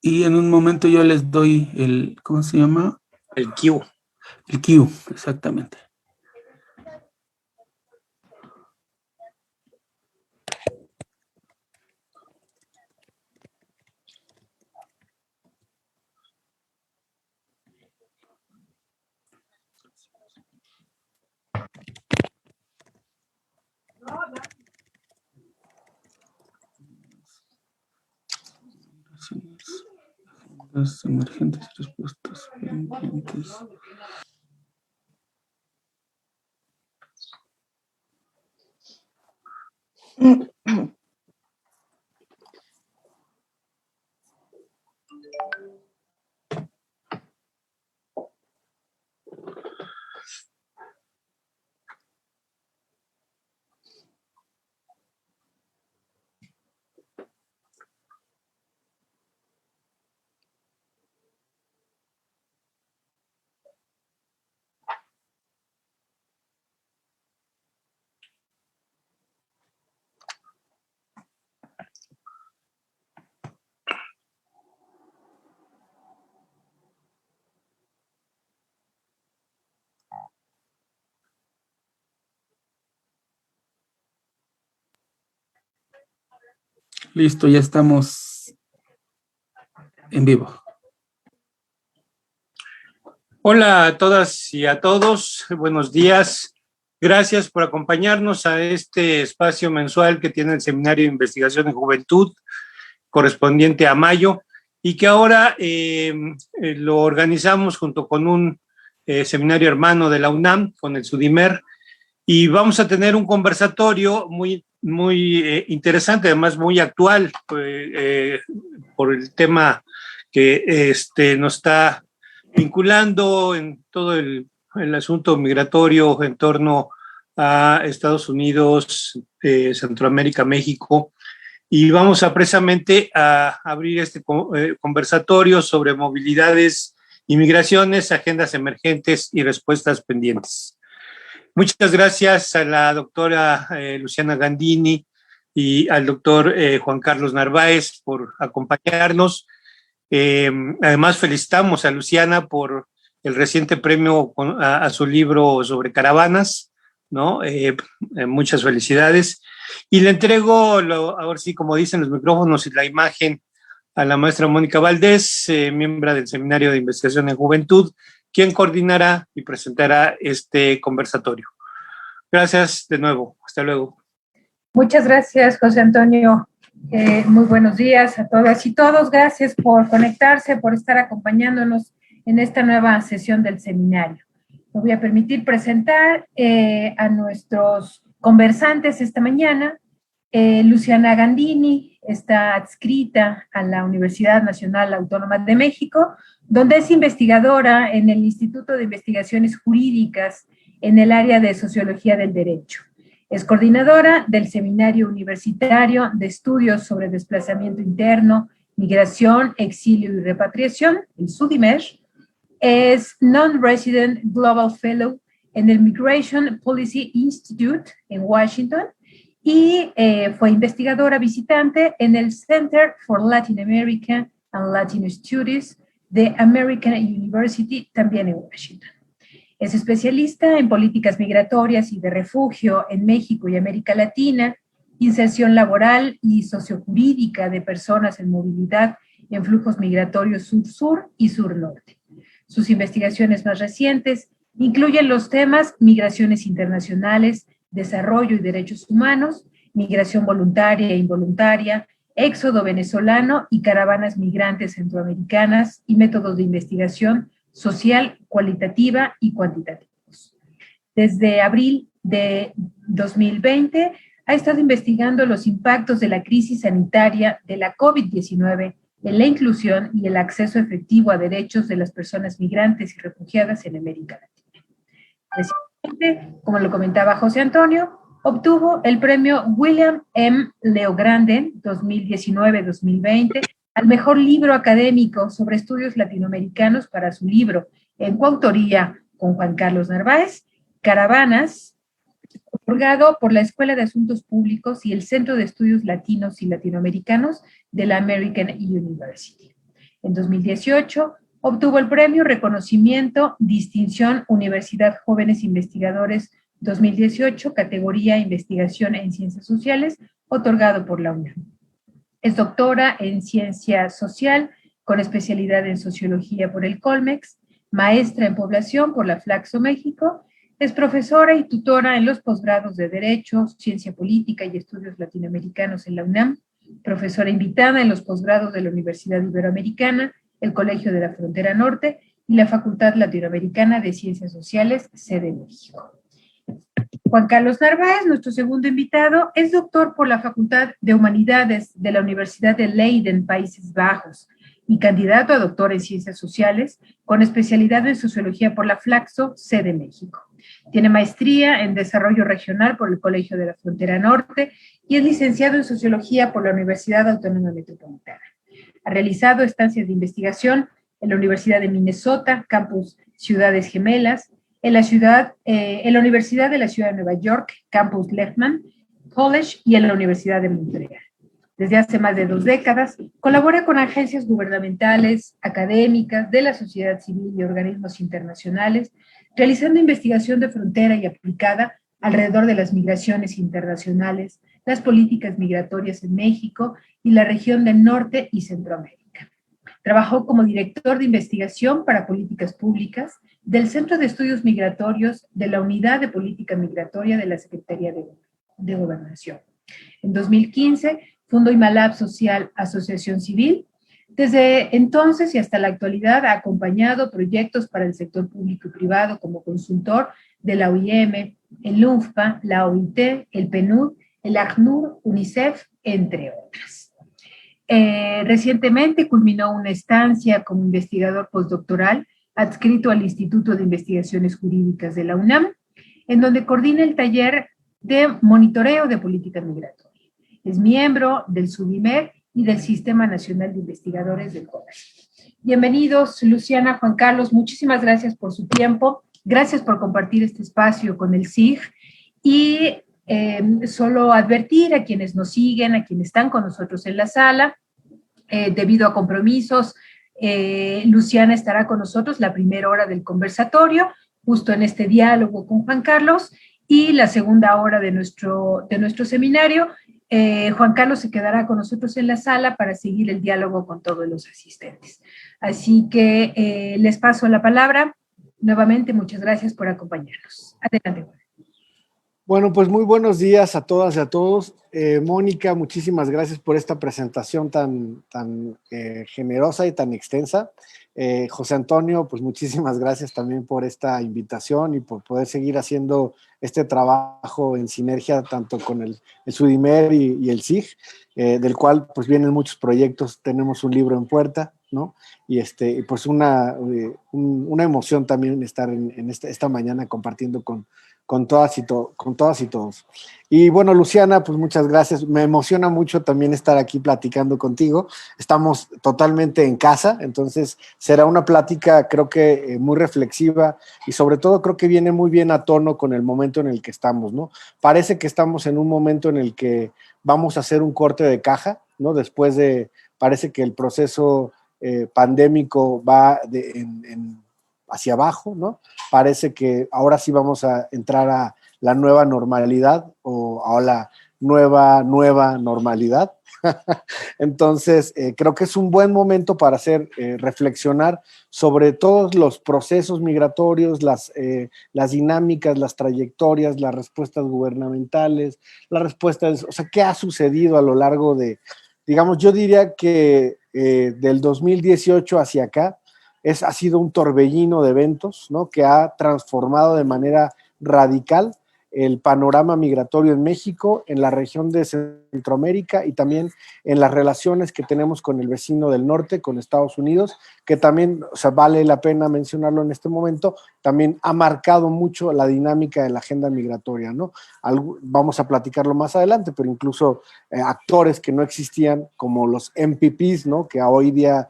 Y en un momento yo les doy el, ¿cómo se llama? El cue. El cue, exactamente. Las emergentes y respuestas pendientes. Listo, ya estamos en vivo. Hola a todas y a todos, buenos días. Gracias por acompañarnos a este espacio mensual que tiene el Seminario de Investigación en Juventud, correspondiente a mayo, y que ahora lo organizamos junto con un seminario hermano de la UNAM, con el SUDIMER, y vamos a tener un conversatorio muy interesante, además muy actual, por el tema que nos está vinculando en todo el asunto migratorio en torno a Estados Unidos, Centroamérica, México, y vamos a precisamente a abrir este conversatorio sobre movilidades y migraciones, agendas emergentes y respuestas pendientes. Muchas gracias a la doctora Luciana Gandini y al doctor Juan Carlos Narváez por acompañarnos. Además, felicitamos a Luciana por el reciente premio a su libro sobre caravanas, ¿no? Muchas felicidades. Y le entrego, ahora sí, como dicen los micrófonos y la imagen, a la maestra Mónica Valdés, miembro del Seminario de Investigación en Juventud, quien coordinará y presentará este conversatorio. Gracias de nuevo. Hasta luego. Muchas gracias, José Antonio. Muy buenos días a todas y todos. Gracias por conectarse, por estar acompañándonos en esta nueva sesión del seminario. Me voy a permitir presentar a nuestros conversantes esta mañana. Luciana Gandini está adscrita a la Universidad Nacional Autónoma de México, donde es investigadora en el Instituto de Investigaciones Jurídicas en el área de Sociología del Derecho. Es coordinadora del Seminario Universitario de Estudios sobre Desplazamiento Interno, Migración, Exilio y Repatriación, el SUDIMER. Es Non-Resident Global Fellow en el Migration Policy Institute en Washington y fue investigadora visitante en el Center for Latin America and Latino Studies de American University, también en Washington. Es especialista en políticas migratorias y de refugio en México y América Latina, inserción laboral y sociojurídica de personas en movilidad en flujos migratorios sur-sur y sur-norte. Sus investigaciones más recientes incluyen los temas migraciones internacionales, desarrollo y derechos humanos, migración voluntaria e involuntaria, éxodo venezolano y caravanas migrantes centroamericanas y métodos de investigación social, cualitativa y cuantitativos. Desde abril de 2020 ha estado investigando los impactos de la crisis sanitaria de la COVID-19 en la inclusión y el acceso efectivo a derechos de las personas migrantes y refugiadas en América Latina. Recientemente, como lo comentaba José Antonio, obtuvo el premio William M. Leogrande 2019-2020 al mejor libro académico sobre estudios latinoamericanos para su libro, en coautoría con Juan Carlos Narváez, Caravanas, otorgado por la Escuela de Asuntos Públicos y el Centro de Estudios Latinos y Latinoamericanos de la American University. En 2018 obtuvo el premio Reconocimiento Distinción Universidad Jóvenes Investigadores 2018, categoría Investigación en Ciencias Sociales, otorgado por la UNAM. Es doctora en Ciencia Social, con especialidad en Sociología por el Colmex, maestra en Población por la Flaxo México, es profesora y tutora en los posgrados de Derecho, Ciencia Política y Estudios Latinoamericanos en la UNAM, profesora invitada en los posgrados de la Universidad Iberoamericana, el Colegio de la Frontera Norte y la Facultad Latinoamericana de Ciencias Sociales, sede México. Juan Carlos Narváez, nuestro segundo invitado, es doctor por la Facultad de Humanidades de la Universidad de Leiden, Países Bajos, y candidato a doctor en Ciencias Sociales, con especialidad en Sociología por la Flaxo, sede México. Tiene maestría en Desarrollo Regional por el Colegio de la Frontera Norte y es licenciado en Sociología por la Universidad Autónoma Metropolitana. Ha realizado estancias de investigación en la Universidad de Minnesota, campus Ciudades Gemelas, en la Universidad de la Ciudad de Nueva York, campus Lehman College, y en la Universidad de Montreal. Desde hace más de 2 décadas, colabora con agencias gubernamentales, académicas, de la sociedad civil y organismos internacionales, realizando investigación de frontera y aplicada alrededor de las migraciones internacionales, las políticas migratorias en México y la región del Norte y Centroamérica. Trabajó como director de investigación para políticas públicas del Centro de Estudios Migratorios de la Unidad de Política Migratoria de la Secretaría de Gobernación. En 2015, fundó Imalab Social Asociación Civil. Desde entonces y hasta la actualidad ha acompañado proyectos para el sector público y privado como consultor de la OIM, el UNFPA, la OIT, el PNUD, el ACNUR, UNICEF, entre otras. Recientemente culminó una estancia como investigador postdoctoral adscrito al Instituto de Investigaciones Jurídicas de la UNAM, en donde coordina el taller de monitoreo de política migratoria. Es miembro del SUBIMER y del Sistema Nacional de Investigadores del CONACYT. Bienvenidos, Luciana, Juan Carlos, muchísimas gracias por su tiempo, gracias por compartir este espacio con el SIG, y solo advertir a quienes nos siguen, a quienes están con nosotros en la sala, debido a compromisos, Luciana estará con nosotros la primera hora del conversatorio, justo en este diálogo con Juan Carlos, y la segunda hora de nuestro seminario. Juan Carlos se quedará con nosotros en la sala para seguir el diálogo con todos los asistentes. Así que les paso la palabra. Nuevamente, muchas gracias por acompañarnos. Adelante, Juan. Bueno, pues muy buenos días a todas y a todos. Mónica, muchísimas gracias por esta presentación tan generosa y tan extensa. José Antonio, pues muchísimas gracias también por esta invitación y por poder seguir haciendo este trabajo en sinergia tanto con el SUDIMER y el SIG, del cual pues vienen muchos proyectos. Tenemos un libro en puerta, ¿no? Y pues una emoción también estar en esta mañana compartiendo con todas y todos. Y bueno, Luciana, pues muchas gracias. Me emociona mucho también estar aquí platicando contigo. Estamos totalmente en casa, entonces será una plática creo que muy reflexiva y sobre todo creo que viene muy bien a tono con el momento en el que estamos, ¿no? Parece que estamos en un momento en el que vamos a hacer un corte de caja, ¿no? Parece que el proceso pandémico va hacia abajo, ¿no? Parece que ahora sí vamos a entrar a la nueva normalidad o a la nueva normalidad. Entonces, creo que es un buen momento para reflexionar sobre todos los procesos migratorios, las dinámicas, las trayectorias, las respuestas gubernamentales, o sea, qué ha sucedido a lo largo digamos, yo diría que del 2018 hacia acá, ha sido un torbellino de eventos, ¿no? Que ha transformado de manera radical el panorama migratorio en México, en la región de Centroamérica y también en las relaciones que tenemos con el vecino del norte, con Estados Unidos, que también, o sea, vale la pena mencionarlo en este momento, también ha marcado mucho la dinámica de la agenda migratoria, ¿no? Vamos a platicarlo más adelante, pero incluso actores que no existían, como los MPPs, ¿no? Que hoy día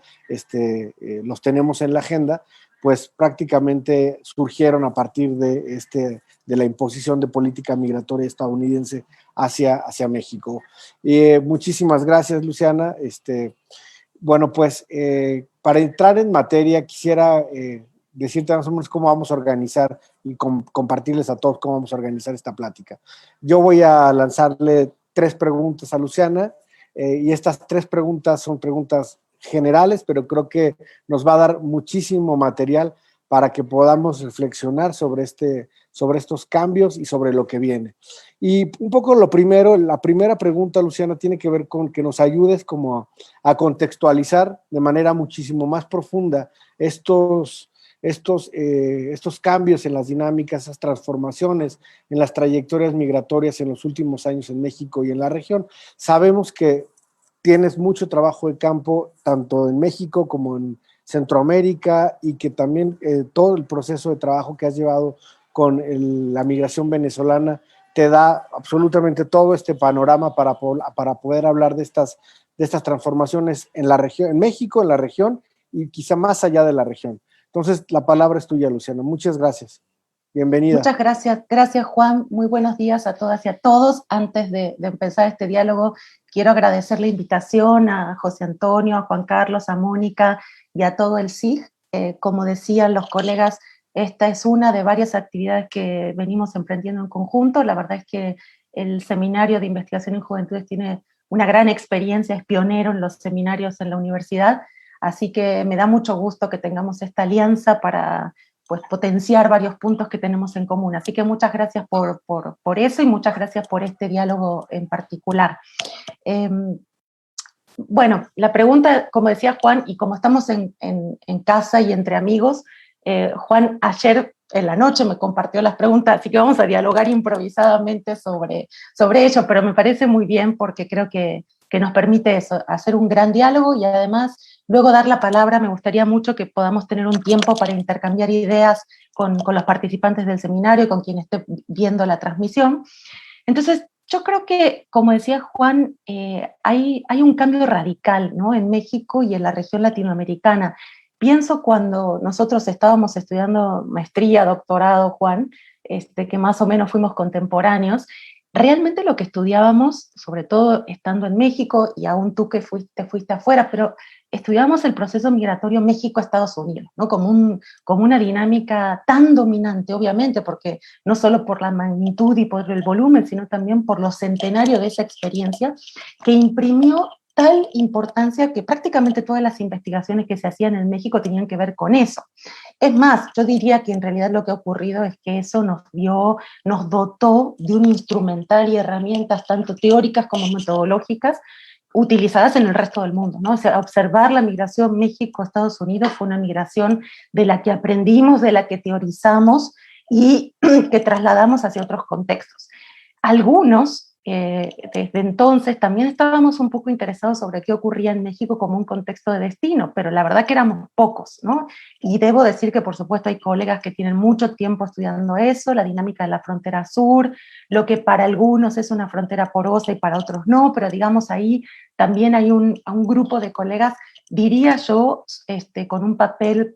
los tenemos en la agenda, pues prácticamente surgieron a partir de la imposición de política migratoria estadounidense hacia México. Muchísimas gracias, Luciana. Bueno, pues para entrar en materia, quisiera decirte más o menos cómo vamos a organizar y compartirles a todos cómo vamos a organizar esta plática. Yo voy a lanzarle 3 preguntas a Luciana, y estas 3 preguntas son preguntas generales, pero creo que nos va a dar muchísimo material para que podamos reflexionar sobre estos cambios y sobre lo que viene. Y un poco la primera pregunta, Luciana, tiene que ver con que nos ayudes como a contextualizar de manera muchísimo más profunda estos cambios en las dinámicas, esas transformaciones en las trayectorias migratorias en los últimos años en México y en la región. Sabemos que tienes mucho trabajo de campo, tanto en México como en Centroamérica, y que también todo el proceso de trabajo que has llevado con la migración venezolana te da absolutamente todo este panorama para poder hablar de estas transformaciones en la región, en México, en la región, y quizá más allá de la región. Entonces, la palabra es tuya, Luciana. Muchas gracias. Bienvenida. Muchas gracias. Gracias, Juan. Muy buenos días a todas y a todos. Antes de empezar este diálogo, quiero agradecer la invitación a José Antonio, a Juan Carlos, a Mónica y a todo el SIG. Como decían los colegas, esta es una de varias actividades que venimos emprendiendo en conjunto. La verdad es que el Seminario de Investigación en Juventudes tiene una gran experiencia, es pionero en los seminarios en la universidad, así que me da mucho gusto que tengamos esta alianza para potenciar varios puntos que tenemos en común. Así que muchas gracias por eso, y muchas gracias por este diálogo en particular. Bueno, la pregunta, como decía Juan, y como estamos en casa y entre amigos, Juan ayer en la noche me compartió las preguntas, así que vamos a dialogar improvisadamente sobre ello, pero me parece muy bien porque creo que nos permite eso, hacer un gran diálogo, y además luego dar la palabra. Me gustaría mucho que podamos tener un tiempo para intercambiar ideas con los participantes del seminario y con quien esté viendo la transmisión. Entonces, yo creo que, como decía Juan, hay un cambio radical, ¿no?, en México y en la región latinoamericana. Pienso cuando nosotros estábamos estudiando maestría, doctorado, Juan, que más o menos fuimos contemporáneos, realmente lo que estudiábamos, sobre todo estando en México, y aún tú que fuiste afuera, pero estudiábamos el proceso migratorio México-Estados Unidos, ¿no?, como una dinámica tan dominante, obviamente, porque no solo por la magnitud y por el volumen, sino también por lo centenario de esa experiencia, que imprimió tal importancia que prácticamente todas las investigaciones que se hacían en México tenían que ver con eso. Es más, yo diría que en realidad lo que ha ocurrido es que eso nos dotó de un instrumental y herramientas tanto teóricas como metodológicas utilizadas en el resto del mundo, ¿no? O sea, observar la migración México-Estados Unidos fue una migración de la que aprendimos, de la que teorizamos y que trasladamos hacia otros contextos. Algunos, desde entonces, también estábamos un poco interesados sobre qué ocurría en México como un contexto de destino, pero la verdad que éramos pocos, ¿no? Y debo decir que, por supuesto, hay colegas que tienen mucho tiempo estudiando eso, la dinámica de la frontera sur, lo que para algunos es una frontera porosa y para otros no, pero digamos ahí también hay un grupo de colegas, diría yo, con un papel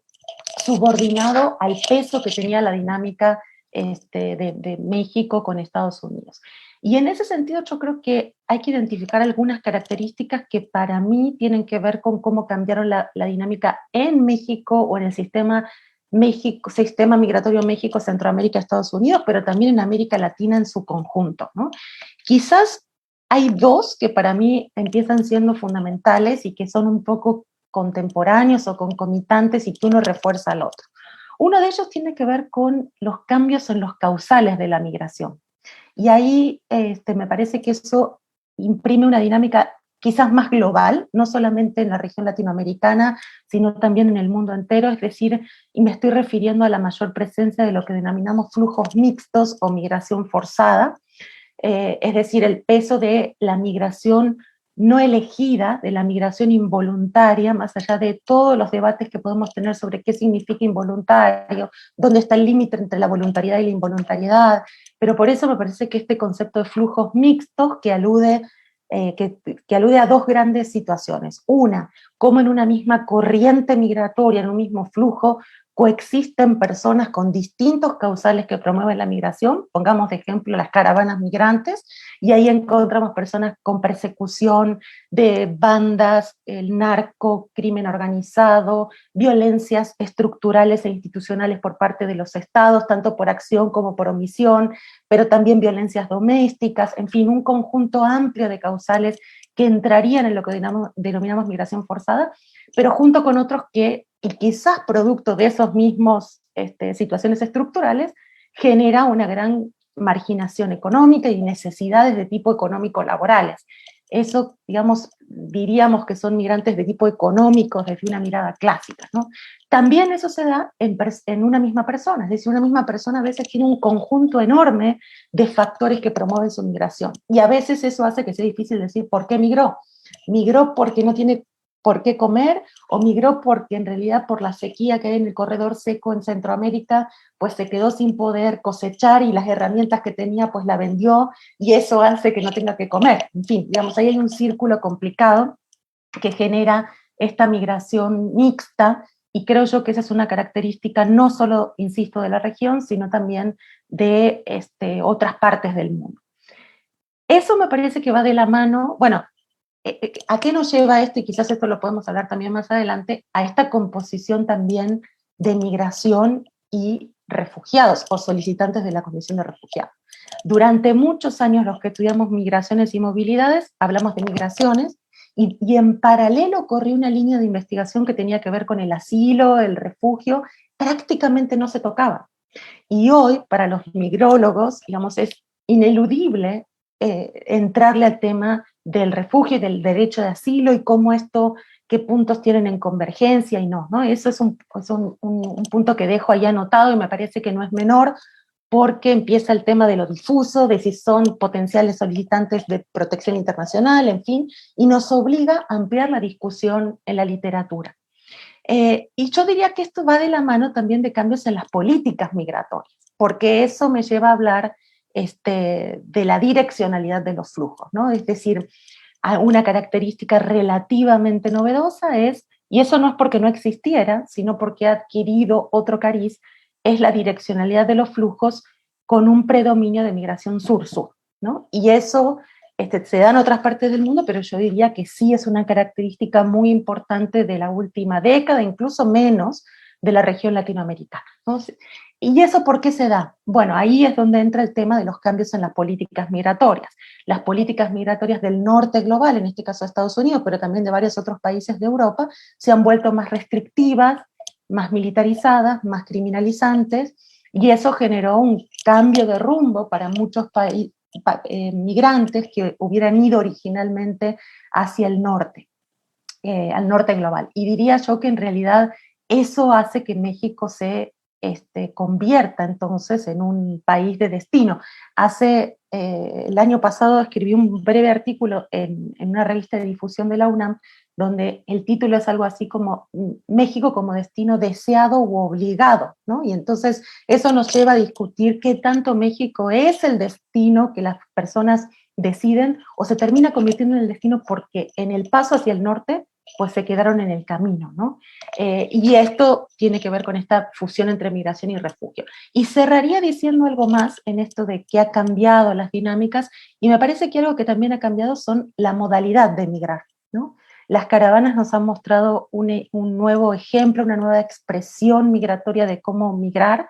subordinado al peso que tenía la dinámica de México con Estados Unidos. Y en ese sentido yo creo que hay que identificar algunas características que para mí tienen que ver con cómo cambiaron la dinámica en México o en el sistema migratorio México, Centroamérica, Estados Unidos, pero también en América Latina en su conjunto, ¿no? Quizás hay 2 que para mí empiezan siendo fundamentales y que son un poco contemporáneos o concomitantes y que uno refuerza al otro. Uno de ellos tiene que ver con los cambios en los causales de la migración. Y ahí me parece que eso imprime una dinámica quizás más global, no solamente en la región latinoamericana, sino también en el mundo entero, es decir, y me estoy refiriendo a la mayor presencia de lo que denominamos flujos mixtos o migración forzada, es decir, el peso de la migración no elegida, de la migración involuntaria, más allá de todos los debates que podemos tener sobre qué significa involuntario, dónde está el límite entre la voluntariedad y la involuntariedad, pero por eso me parece que este concepto de flujos mixtos que alude a 2 grandes situaciones. Una, cómo en una misma corriente migratoria, en un mismo flujo, coexisten personas con distintos causales que promueven la migración, pongamos de ejemplo las caravanas migrantes, y ahí encontramos personas con persecución de bandas, el narco, crimen organizado, violencias estructurales e institucionales por parte de los estados, tanto por acción como por omisión, pero también violencias domésticas, en fin, un conjunto amplio de causales que entrarían en lo que denominamos migración forzada, pero junto con otros que, y quizás producto de esos mismos situaciones estructurales, genera una gran marginación económica y necesidades de tipo económico-laborales. Eso, digamos, diríamos que son migrantes de tipo económico desde una mirada clásica, ¿no? También eso se da en una misma persona, es decir, una misma persona a veces tiene un conjunto enorme de factores que promueven su migración, y a veces eso hace que sea difícil decir por qué migró. Migró porque no tiene por qué comer, o migró porque en realidad por la sequía que hay en el corredor seco en Centroamérica, pues se quedó sin poder cosechar y las herramientas que tenía pues la vendió, y eso hace que no tenga que comer. En fin, digamos, ahí hay un círculo complicado que genera esta migración mixta, y creo yo que esa es una característica no solo, insisto, de la región, sino también de otras partes del mundo. Eso me parece que va de la mano, bueno, ¿a qué nos lleva esto? Y quizás esto lo podemos hablar también más adelante, a esta composición también de migración y refugiados o solicitantes de la condición de refugiado. Durante muchos años los que estudiamos migraciones y movilidades, hablamos de migraciones, y en paralelo corrió una línea de investigación que tenía que ver con el asilo, el refugio, prácticamente no se tocaba. Y hoy, para los migrólogos, digamos, es ineludible entrarle al tema del refugio y del derecho de asilo, y cómo esto, qué puntos tienen en convergencia y no, ¿no? Eso es un punto que dejo ahí anotado, y me parece que no es menor, porque empieza el tema de lo difuso, de si son potenciales solicitantes de protección internacional, en fin, y nos obliga a ampliar la discusión en la literatura. Y yo diría que esto va de la mano también de cambios en las políticas migratorias, porque eso me lleva a hablar de la direccionalidad de los flujos, ¿no? Es decir, una característica relativamente novedosa es, y eso no es porque no existiera, sino porque ha adquirido otro cariz, es la direccionalidad de los flujos con un predominio de migración sur-sur, ¿no? Y eso se da en otras partes del mundo, pero yo diría que sí es una característica muy importante de la última década, incluso menos de la región latinoamericana, ¿no? ¿Y eso por qué se da? Bueno, ahí es donde entra el tema de los cambios en las políticas migratorias. Las políticas migratorias del norte global, en este caso de Estados Unidos, pero también de varios otros países de Europa, se han vuelto más restrictivas, más militarizadas, más criminalizantes, y eso generó un cambio de rumbo para muchos migrantes que hubieran ido originalmente hacia el norte, al norte global. Y diría yo que en realidad eso hace que México se convierta entonces en un país de destino. El año pasado escribí un breve artículo en una revista de difusión de la UNAM, donde el título es algo así como México como destino deseado u obligado, ¿no? Y entonces eso nos lleva a discutir qué tanto México es el destino que las personas deciden, o se termina convirtiendo en el destino porque en el paso hacia el norte pues se quedaron en el camino, ¿no? Y esto tiene que ver con esta fusión entre migración y refugio. Y cerraría diciendo algo más en esto de que ha cambiado las dinámicas, y me parece que algo que también ha cambiado son la modalidad de migrar, ¿no? Las caravanas nos han mostrado un nuevo ejemplo, una nueva expresión migratoria de cómo migrar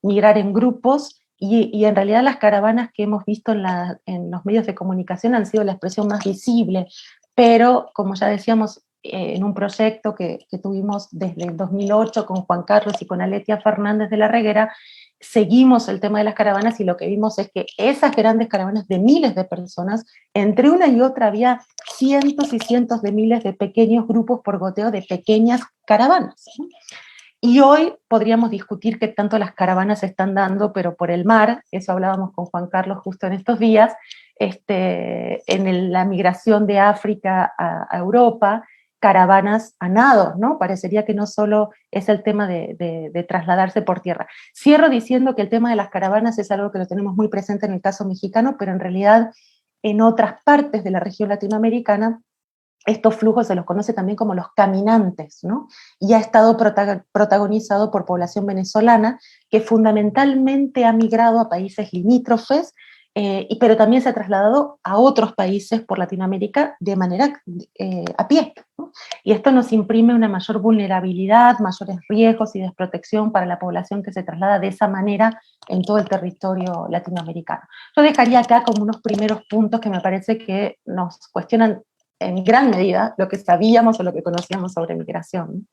en grupos, y en realidad las caravanas que hemos visto en los medios de comunicación han sido la expresión más visible, pero como ya decíamos, en un proyecto que tuvimos desde el 2008 con Juan Carlos y con Aletia Fernández de la Reguera, seguimos el tema de las caravanas, y lo que vimos es que esas grandes caravanas de miles de personas, entre una y otra había cientos y cientos de miles de pequeños grupos por goteo de pequeñas caravanas, ¿no? Y hoy podríamos discutir qué tanto las caravanas se están dando, pero por el mar, eso hablábamos con Juan Carlos justo en estos días, la migración de África a Europa, caravanas a nado, ¿no? Parecería que no solo es el tema de trasladarse por tierra. Cierro diciendo que el tema de las caravanas es algo que lo tenemos muy presente en el caso mexicano, pero en realidad en otras partes de la región latinoamericana estos flujos se los conoce también como los caminantes, ¿no? Y ha estado protagonizado por población venezolana que fundamentalmente ha migrado a países limítrofes, pero también se ha trasladado a otros países por Latinoamérica de manera a pie, ¿no? Y esto nos imprime una mayor vulnerabilidad, mayores riesgos y desprotección para la población que se traslada de esa manera en todo el territorio latinoamericano. Yo dejaría acá como unos primeros puntos que me parece que nos cuestionan en gran medida lo que sabíamos o lo que conocíamos sobre migración.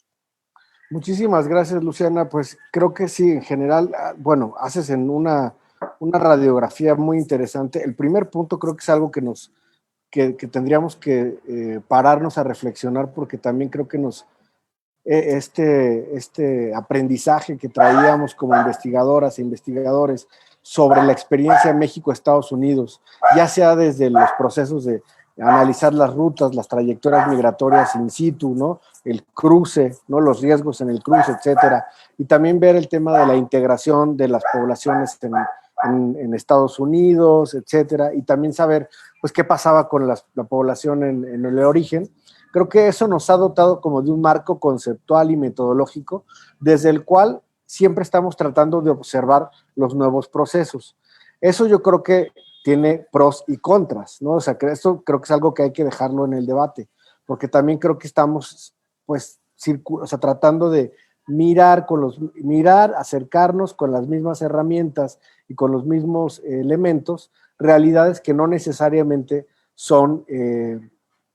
Muchísimas gracias, Luciana. Pues creo que sí, en general, bueno, haces en una radiografía muy interesante. El primer punto creo que es algo que tendríamos que pararnos a reflexionar, porque también creo que este aprendizaje que traíamos como investigadoras e investigadores sobre la experiencia México-Estados Unidos, ya sea desde los procesos de analizar las rutas, las trayectorias migratorias in situ, ¿no? El cruce, ¿no? Los riesgos en el cruce, etcétera, y también ver el tema de la integración de las poblaciones en Estados Unidos, etcétera, y también saber, pues, qué pasaba con la población en el origen. Creo que eso nos ha dotado como de un marco conceptual y metodológico desde el cual siempre estamos tratando de observar los nuevos procesos. Eso yo creo que tiene pros y contras, ¿no? O sea, que esto creo que es algo que hay que dejarlo en el debate, porque también creo que estamos, pues, tratando de mirar, acercarnos con las mismas herramientas y con los mismos elementos, realidades que no necesariamente son,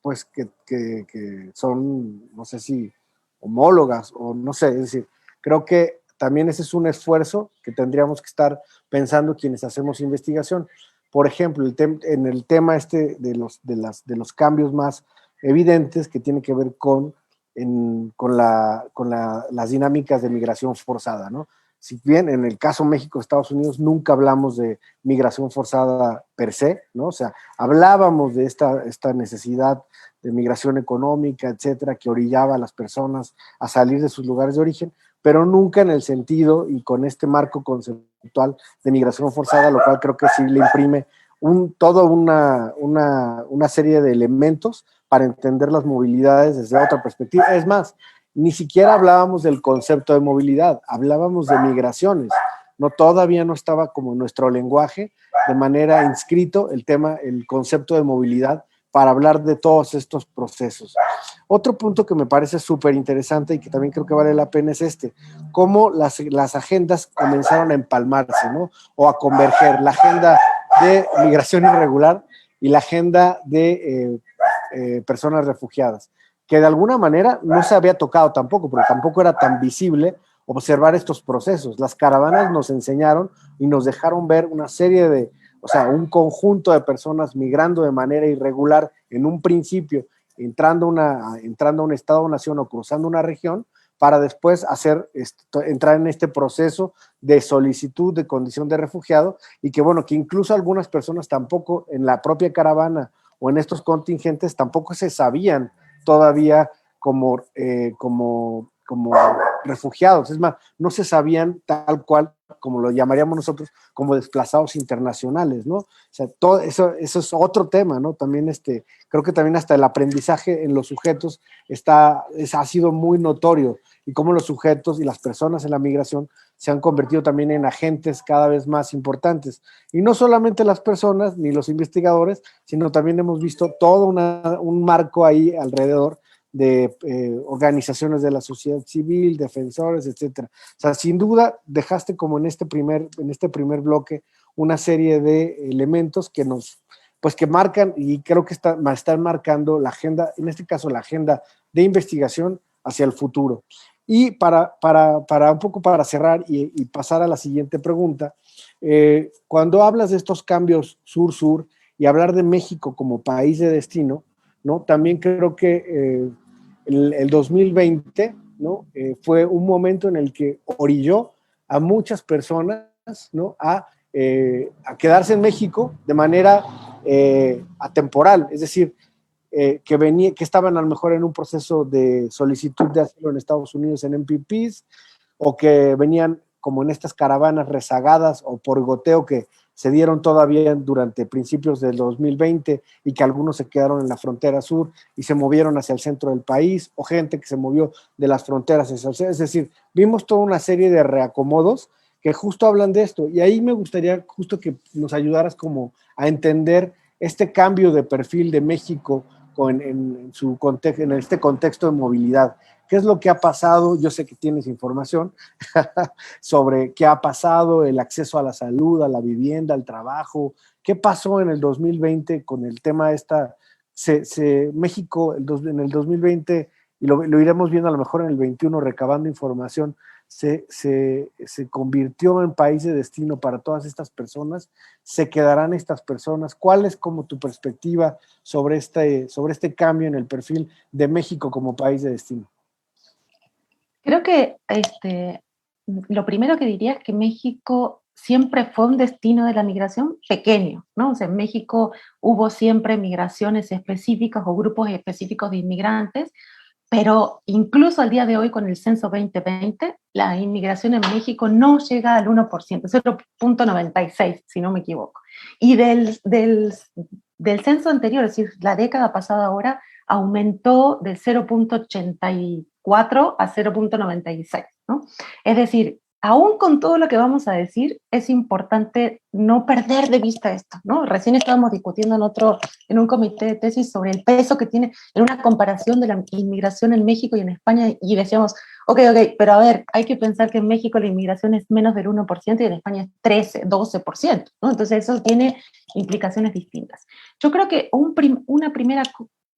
pues, que son, no sé si homólogas o no sé, es decir, creo que también ese es un esfuerzo que tendríamos que estar pensando quienes hacemos investigación. Por ejemplo, en el tema de los cambios más evidentes que tiene que ver con las dinámicas de migración forzada, ¿no? Si bien en el caso México-Estados Unidos nunca hablamos de migración forzada per se, ¿no? O sea, hablábamos de esta necesidad de migración económica, etcétera, que orillaba a las personas a salir de sus lugares de origen, pero nunca en el sentido y con este marco conceptual de migración forzada, lo cual creo que sí le imprime toda una serie de elementos para entender las movilidades desde otra perspectiva. Es más, ni siquiera hablábamos del concepto de movilidad, hablábamos de migraciones. Todavía no estaba como en nuestro lenguaje de manera inscrito el concepto de movilidad para hablar de todos estos procesos. Otro punto que me parece súper interesante y que también creo que vale la pena es cómo las agendas comenzaron a empalmarse, ¿no? O a converger, la agenda de migración irregular y la agenda de personas refugiadas, que de alguna manera no se había tocado tampoco, porque tampoco era tan visible observar estos procesos. Las caravanas nos enseñaron y nos dejaron ver una serie un conjunto de personas migrando de manera irregular en un principio, entrando a un estado o nación o cruzando una región, para después entrar en este proceso de solicitud de condición de refugiado, y que incluso algunas personas tampoco en la propia caravana o en estos contingentes tampoco se sabían todavía como refugiados. Es más, no se sabían tal cual, como lo llamaríamos nosotros, como desplazados internacionales, ¿no? O sea, todo eso es otro tema, ¿no? También creo que también hasta el aprendizaje en los sujetos ha sido muy notorio, y cómo los sujetos y las personas en la migración se han convertido también en agentes cada vez más importantes. Y no solamente las personas ni los investigadores, sino también hemos visto todo un marco ahí alrededor de organizaciones de la sociedad civil, defensores, etcétera. O sea, sin duda dejaste como en este primer bloque una serie de elementos que marcan, y creo que están marcando la agenda, en este caso la agenda de investigación hacia el futuro. Y para un poco para cerrar y pasar a la siguiente pregunta, cuando hablas de estos cambios sur-sur y hablar de México como país de destino, ¿no? También creo que el 2020, ¿no? Fue un momento en el que orilló a muchas personas, ¿no? a quedarse en México de manera atemporal, es decir, que estaban a lo mejor en un proceso de solicitud de asilo en Estados Unidos en MPPs, o que venían como en estas caravanas rezagadas o por goteo que se dieron todavía durante principios del 2020 y que algunos se quedaron en la frontera sur y se movieron hacia el centro del país, o gente que se movió de las fronteras hacia el centro. Es decir, vimos toda una serie de reacomodos que justo hablan de esto, y ahí me gustaría justo que nos ayudaras como a entender este cambio de perfil de México en este contexto de movilidad. ¿Qué es lo que ha pasado? Yo sé que tienes información sobre qué ha pasado, el acceso a la salud, a la vivienda, al trabajo. ¿Qué pasó en el 2020 con el tema México en el 2020, y lo iremos viendo a lo mejor en el 21 recabando información, se convirtió en país de destino para todas estas personas? ¿Se quedarán estas personas? ¿Cuál es como tu perspectiva sobre este cambio en el perfil de México como país de destino? Creo que lo primero que diría es que México siempre fue un destino de la migración pequeño, ¿no? O sea, en México hubo siempre migraciones específicas o grupos específicos de inmigrantes, pero incluso al día de hoy con el censo 2020, la inmigración en México no llega al 1%, 0.96, si no me equivoco. Y del censo anterior, es decir, la década pasada ahora, aumentó de 0.84 a 0.96, ¿no? Es decir, aún con todo lo que vamos a decir, es importante no perder de vista esto, ¿no? Recién estábamos discutiendo en un comité de tesis sobre el peso que tiene en una comparación de la inmigración en México y en España, y decíamos, ok, pero a ver, hay que pensar que en México la inmigración es menos del 1% y en España es 13, 12%, ¿no? Entonces eso tiene implicaciones distintas. Yo creo que una primera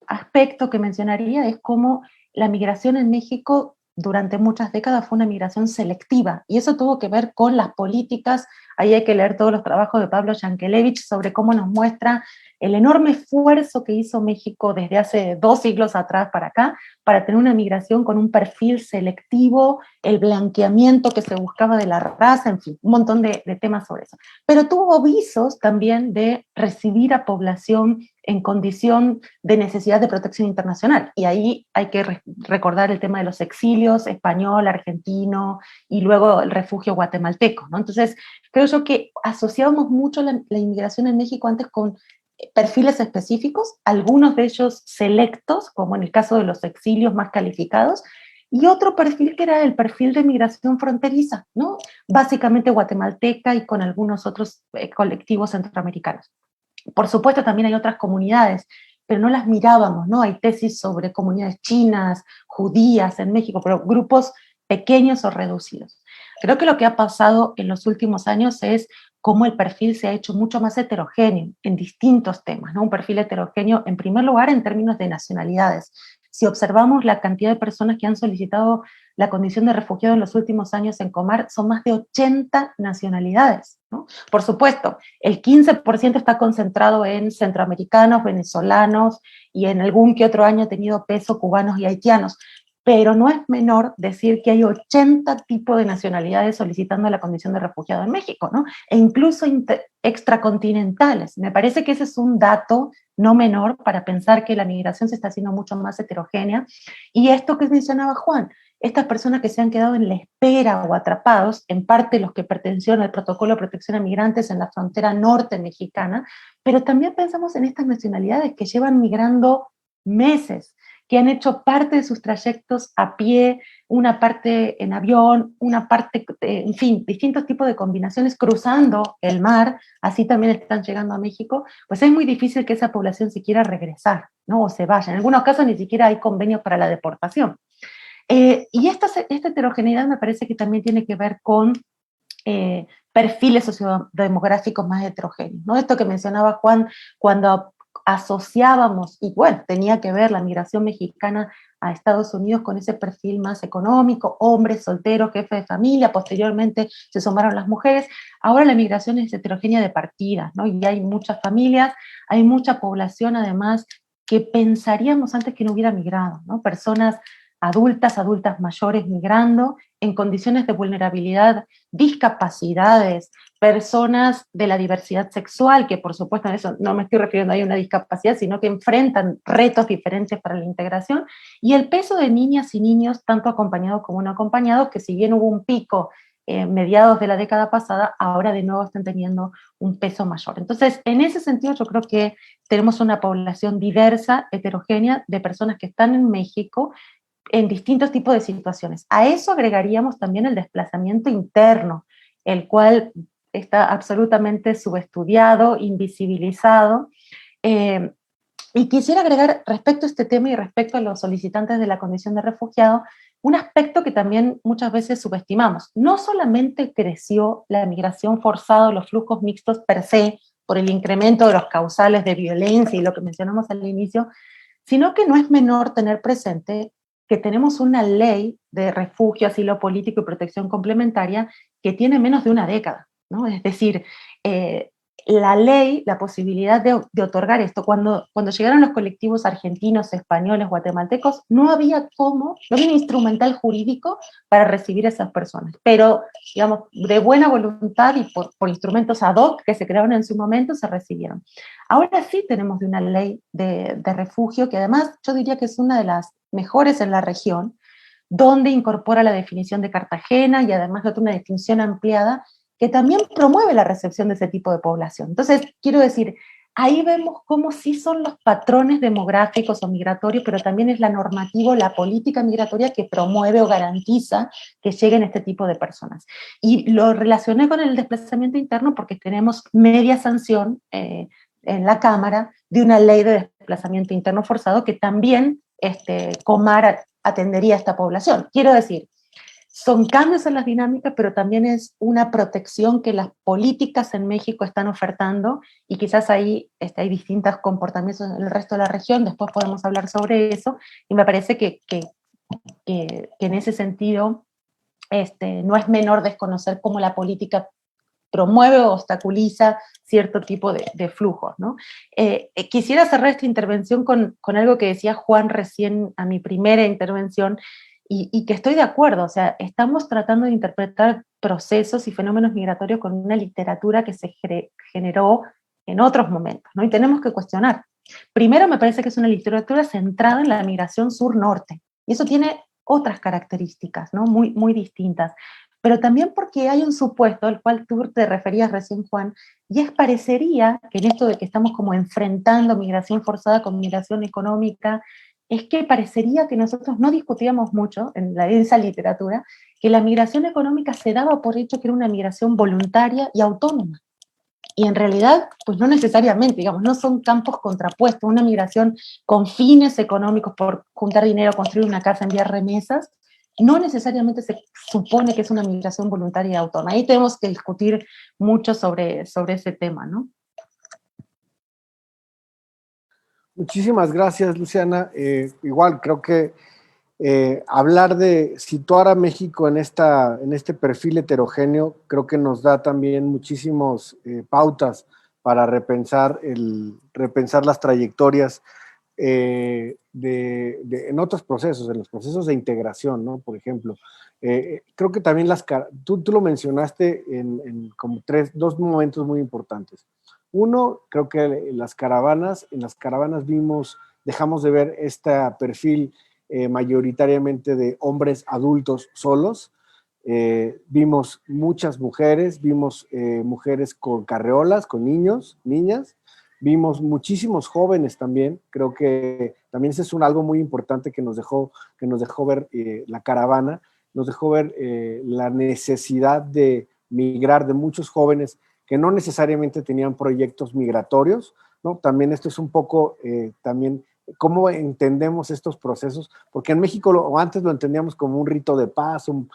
aspecto que mencionaría es cómo la migración en México durante muchas décadas fue una migración selectiva, y eso tuvo que ver con las políticas. Ahí hay que leer todos los trabajos de Pablo Yankelevich sobre cómo nos muestra el enorme esfuerzo que hizo México desde hace 2 siglos atrás para acá, para tener una migración con un perfil selectivo, el blanqueamiento que se buscaba de la raza, en fin, un montón de temas sobre eso. Pero tuvo visos también de recibir a población en condición de necesidad de protección internacional, y ahí hay que recordar el tema de los exilios español, argentino, y luego el refugio guatemalteco, ¿no? Entonces, creo yo que asociábamos mucho la inmigración en México antes con perfiles específicos, algunos de ellos selectos, como en el caso de los exilios más calificados, y otro perfil que era el perfil de migración fronteriza, ¿no? Básicamente guatemalteca y con algunos otros colectivos centroamericanos. Por supuesto, también hay otras comunidades, pero no las mirábamos, ¿no? Hay tesis sobre comunidades chinas, judías en México, pero grupos pequeños o reducidos. Creo que lo que ha pasado en los últimos años es cómo el perfil se ha hecho mucho más heterogéneo en distintos temas, ¿no? Un perfil heterogéneo, en primer lugar, en términos de nacionalidades. Si observamos la cantidad de personas que han solicitado la condición de refugiado en los últimos años en Comar, son más de 80 nacionalidades, ¿no? Por supuesto, el 15% está concentrado en centroamericanos, venezolanos, y en algún que otro año ha tenido peso cubanos y haitianos, pero no es menor decir que hay 80 tipos de nacionalidades solicitando la condición de refugiado en México, ¿no? E incluso extracontinentales. Me parece que ese es un dato no menor para pensar que la migración se está haciendo mucho más heterogénea. Y esto que mencionaba Juan, estas personas que se han quedado en la espera o atrapados, en parte los que pertenecieron al protocolo de protección a migrantes en la frontera norte mexicana, pero también pensamos en estas nacionalidades que llevan migrando meses, que han hecho parte de sus trayectos a pie, una parte en avión, una parte, en fin, distintos tipos de combinaciones cruzando el mar, así también están llegando a México. Pues es muy difícil que esa población se quiera regresar, ¿no? O se vaya. En algunos casos ni siquiera hay convenios para la deportación. Y esta heterogeneidad me parece que también tiene que ver con perfiles sociodemográficos más heterogéneos, ¿no? Esto que mencionaba Juan, cuando asociábamos, y bueno, tenía que ver la migración mexicana a Estados Unidos con ese perfil más económico, hombres solteros, jefe de familia, posteriormente se sumaron las mujeres. Ahora la migración es heterogénea de partida, ¿no? Y hay muchas familias, hay mucha población además que pensaríamos antes que no hubiera migrado, ¿no? Personas adultas mayores migrando en condiciones de vulnerabilidad, discapacidades, personas de la diversidad sexual, que por supuesto en eso no me estoy refiriendo a una discapacidad, sino que enfrentan retos diferentes para la integración, y el peso de niñas y niños, tanto acompañados como no acompañados, que si bien hubo un pico mediados de la década pasada, ahora de nuevo están teniendo un peso mayor. Entonces, en ese sentido, yo creo que tenemos una población diversa, heterogénea, de personas que están en México en distintos tipos de situaciones. A eso agregaríamos también el desplazamiento interno, el cual está absolutamente subestudiado, invisibilizado. Y quisiera agregar respecto a este tema y respecto a los solicitantes de la condición de refugiado, un aspecto que también muchas veces subestimamos. No solamente creció la migración forzada, los flujos mixtos per se, por el incremento de los causales de violencia y lo que mencionamos al inicio, sino que no es menor tener presente que tenemos una ley de refugio, asilo político y protección complementaria que tiene menos de una década, ¿no? Es decir, la ley, la posibilidad de otorgar esto, cuando llegaron los colectivos argentinos, españoles, guatemaltecos, no había un instrumental jurídico para recibir a esas personas, pero, digamos, de buena voluntad y por instrumentos ad hoc que se crearon en su momento, se recibieron. Ahora sí tenemos de una ley de refugio, que además yo diría que es una de las mejores en la región, donde incorpora la definición de Cartagena y además de una definición ampliada que también promueve la recepción de ese tipo de población. Entonces, quiero decir, ahí vemos cómo sí son los patrones demográficos o migratorios, pero también es la normativa, la política migratoria que promueve o garantiza que lleguen este tipo de personas. Y lo relacioné con el desplazamiento interno porque tenemos media sanción en la Cámara de una ley de desplazamiento interno forzado que también Comar atendería a esta población. Quiero decir, son cambios en las dinámicas, pero también es una protección que las políticas en México están ofertando, y quizás ahí hay distintos comportamientos en el resto de la región, después podemos hablar sobre eso, y me parece que en ese sentido no es menor desconocer cómo la política promueve o obstaculiza cierto tipo de flujos, ¿no? Quisiera cerrar esta intervención con algo que decía Juan recién a mi primera intervención, y que estoy de acuerdo. O sea, estamos tratando de interpretar procesos y fenómenos migratorios con una literatura que se generó en otros momentos, ¿no? Y tenemos que cuestionar. Primero, me parece que es una literatura centrada en la migración sur-norte, y eso tiene otras características, ¿no? Muy, muy distintas. Pero también porque hay un supuesto, al cual tú te referías recién, Juan, y parecería que en esto de que estamos como enfrentando migración forzada con migración económica, es que parecería que nosotros no discutíamos mucho en esa literatura, que la migración económica se daba por hecho que era una migración voluntaria y autónoma. Y en realidad, pues no necesariamente, digamos, no son campos contrapuestos. Una migración con fines económicos, por juntar dinero, construir una casa, enviar remesas, no necesariamente se supone que es una migración voluntaria y autónoma. Ahí tenemos que discutir mucho sobre ese tema, ¿no? Muchísimas gracias, Luciana. Igual creo que hablar de situar a México en este perfil heterogéneo, creo que nos da también muchísimas pautas para repensar las trayectorias en otros procesos, en los procesos de integración, ¿no? Por ejemplo, creo que también tú lo mencionaste en como dos momentos muy importantes. Uno, creo que en las caravanas dejamos de ver este perfil mayoritariamente de hombres adultos solos. Vimos muchas mujeres, vimos mujeres con carreolas, con niños, niñas, vimos muchísimos jóvenes también. Creo que también eso es algo muy importante que nos dejó ver la caravana, nos dejó ver la necesidad de migrar de muchos jóvenes que no necesariamente tenían proyectos migratorios, ¿no? También esto es un poco también cómo entendemos estos procesos, porque en México antes lo entendíamos como un rito de paz, un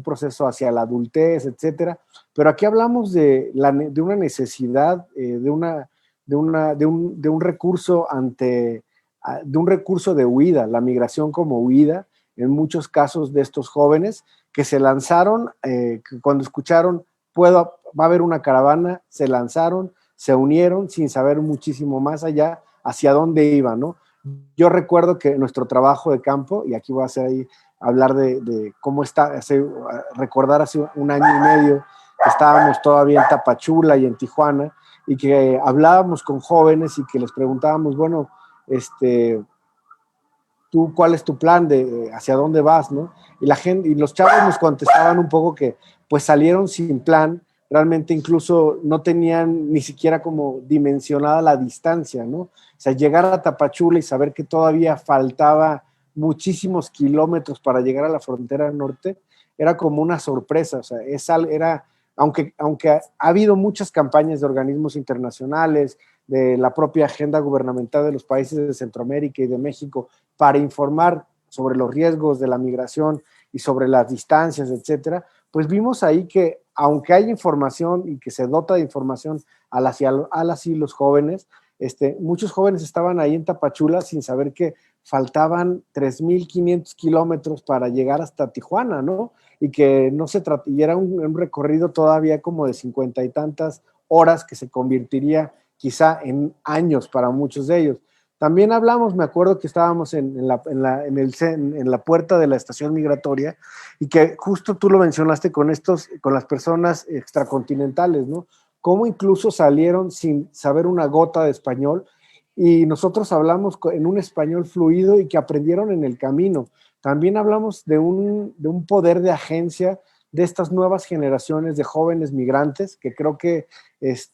proceso hacia la adultez, etcétera, pero aquí hablamos de una necesidad, de un recurso de un recurso de huida, la migración como huida, en muchos casos de estos jóvenes que se lanzaron, cuando escucharon va a haber una caravana, se lanzaron, se unieron sin saber muchísimo más allá hacia dónde iban, ¿no? Yo recuerdo que nuestro trabajo de campo, y aquí voy a hacer ahí, hablar de cómo recordar hace un año y medio que estábamos todavía en Tapachula y en Tijuana, y que hablábamos con jóvenes y que les preguntábamos, bueno, ¿tú cuál es tu plan de hacia dónde vas, no? Y la gente, y los chavos nos contestaban un poco que pues salieron sin plan, realmente incluso no tenían ni siquiera como dimensionada la distancia, ¿no? O sea, llegar a Tapachula y saber que todavía faltaba muchísimos kilómetros para llegar a la frontera norte, era como una sorpresa, o sea, aunque ha habido muchas campañas de organismos internacionales, de la propia agenda gubernamental de los países de Centroamérica y de México para informar sobre los riesgos de la migración y sobre las distancias, etcétera, pues vimos ahí que aunque hay información y que se dota de información a las y los jóvenes, muchos jóvenes estaban ahí en Tapachula sin saber que faltaban 3,500 kilómetros para llegar hasta Tijuana, ¿no? Y que no se y era un recorrido todavía como de 50 y tantas horas que se convertiría quizá en años para muchos de ellos. También hablamos, me acuerdo que estábamos en la puerta de la estación migratoria y que justo tú lo mencionaste con las personas extracontinentales, ¿no? Cómo incluso salieron sin saber una gota de español y nosotros hablamos en un español fluido y que aprendieron en el camino. También hablamos de un poder de agencia de estas nuevas generaciones de jóvenes migrantes, que creo que es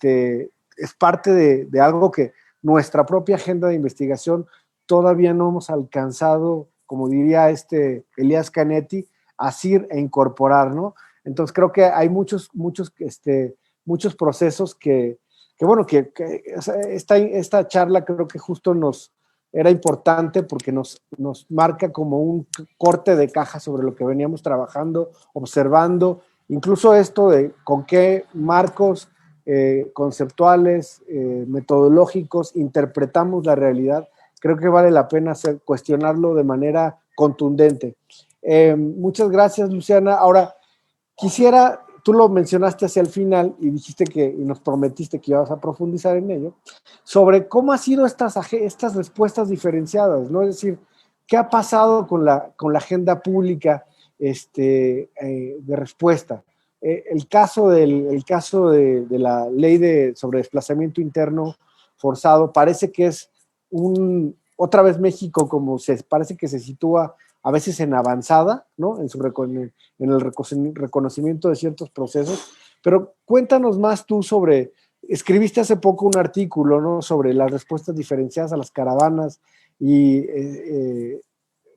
parte de algo que nuestra propia agenda de investigación todavía no hemos alcanzado, como diría Elías Canetti, asir e incorporar, ¿no? Entonces creo que hay muchos procesos que esta charla creo que justo era importante porque nos marca como un corte de caja sobre lo que veníamos trabajando, observando, incluso esto de con qué marcos conceptuales, metodológicos, interpretamos la realidad. Creo que vale la pena cuestionarlo de manera contundente. Muchas gracias, Luciana. Ahora, tú lo mencionaste hacia el final y dijiste y nos prometiste que ibas a profundizar en ello, sobre cómo han sido estas respuestas diferenciadas, ¿no? Es decir, ¿qué ha pasado con la agenda pública de respuesta? El caso de la ley sobre desplazamiento interno forzado parece que es otra vez México parece que se sitúa a veces en avanzada, ¿no? En el reconocimiento de ciertos procesos, pero cuéntanos más tú escribiste hace poco un artículo, ¿no? Sobre las respuestas diferenciadas a las caravanas y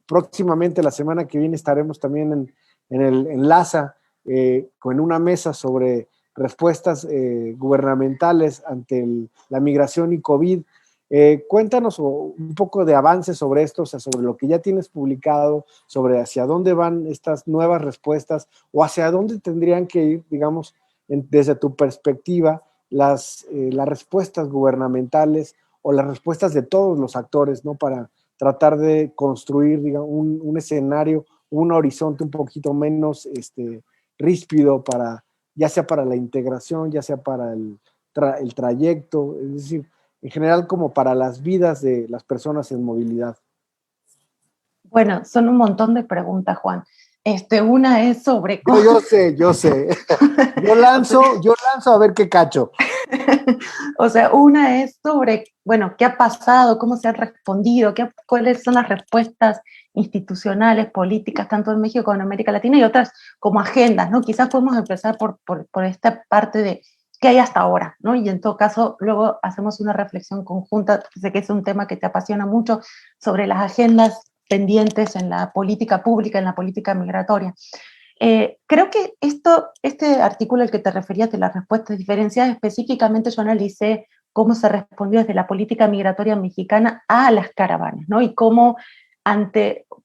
próximamente la semana que viene estaremos también en LASA, con una mesa sobre respuestas gubernamentales ante la migración y COVID. Cuéntanos un poco de avances sobre esto, o sea, sobre lo que ya tienes publicado, sobre hacia dónde van estas nuevas respuestas o hacia dónde tendrían que ir, digamos, desde tu perspectiva, las respuestas gubernamentales o las respuestas de todos los actores, ¿no? Para tratar de construir, digamos, un escenario, un horizonte un poquito menos ríspido ya sea para la integración, ya sea para el trayecto, es decir, en general como para las vidas de las personas en movilidad. Bueno, son un montón de preguntas, Juan. Una es sobre... Yo sé. Yo lanzo a ver qué cacho. O sea, una es sobre, bueno, qué ha pasado, cómo se ha respondido, cuáles son las respuestas institucionales, políticas, tanto en México como en América Latina, y otras como agendas, ¿no? Quizás podemos empezar por esta parte de qué hay hasta ahora, ¿no? Y en todo caso, luego hacemos una reflexión conjunta, sé que es un tema que te apasiona mucho, sobre las agendas pendientes en la política pública, en la política migratoria. Creo que este artículo al que te referías de las respuestas diferenciadas, específicamente yo analicé cómo se respondió desde la política migratoria mexicana a las caravanas, ¿no? Y cuál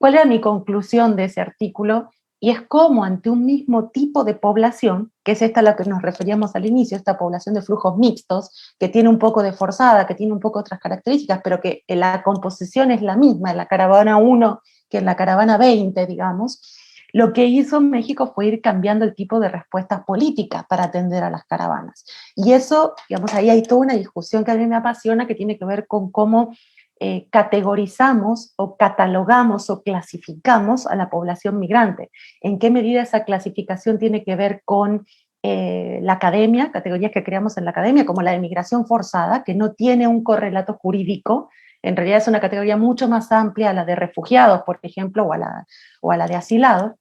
era mi conclusión de ese artículo, y es cómo ante un mismo tipo de población, que es esta a la que nos referíamos al inicio, esta población de flujos mixtos, que tiene un poco de forzada, que tiene un poco otras características, pero que la composición es la misma en la caravana 1 que en la caravana 20, digamos. Lo que hizo México fue ir cambiando el tipo de respuestas políticas para atender a las caravanas. Y eso, digamos, ahí hay toda una discusión que a mí me apasiona, que tiene que ver con cómo categorizamos o catalogamos o clasificamos a la población migrante. En qué medida esa clasificación tiene que ver con la academia, categorías que creamos en la academia, como la de migración forzada, que no tiene un correlato jurídico, En realidad es una categoría mucho más amplia a la de refugiados, por ejemplo, o a la de asilados,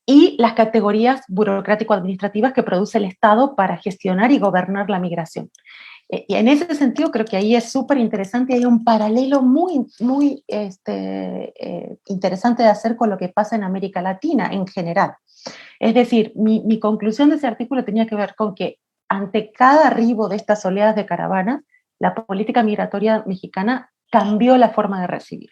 y las categorías burocrático-administrativas que produce el Estado para gestionar y gobernar la migración. Y en ese sentido creo que ahí es súper interesante, hay un paralelo muy, muy interesante de hacer con lo que pasa en América Latina en general. Es decir, mi conclusión de ese artículo tenía que ver con que ante cada arribo de estas oleadas de caravanas, la política migratoria mexicana cambió la forma de recibir.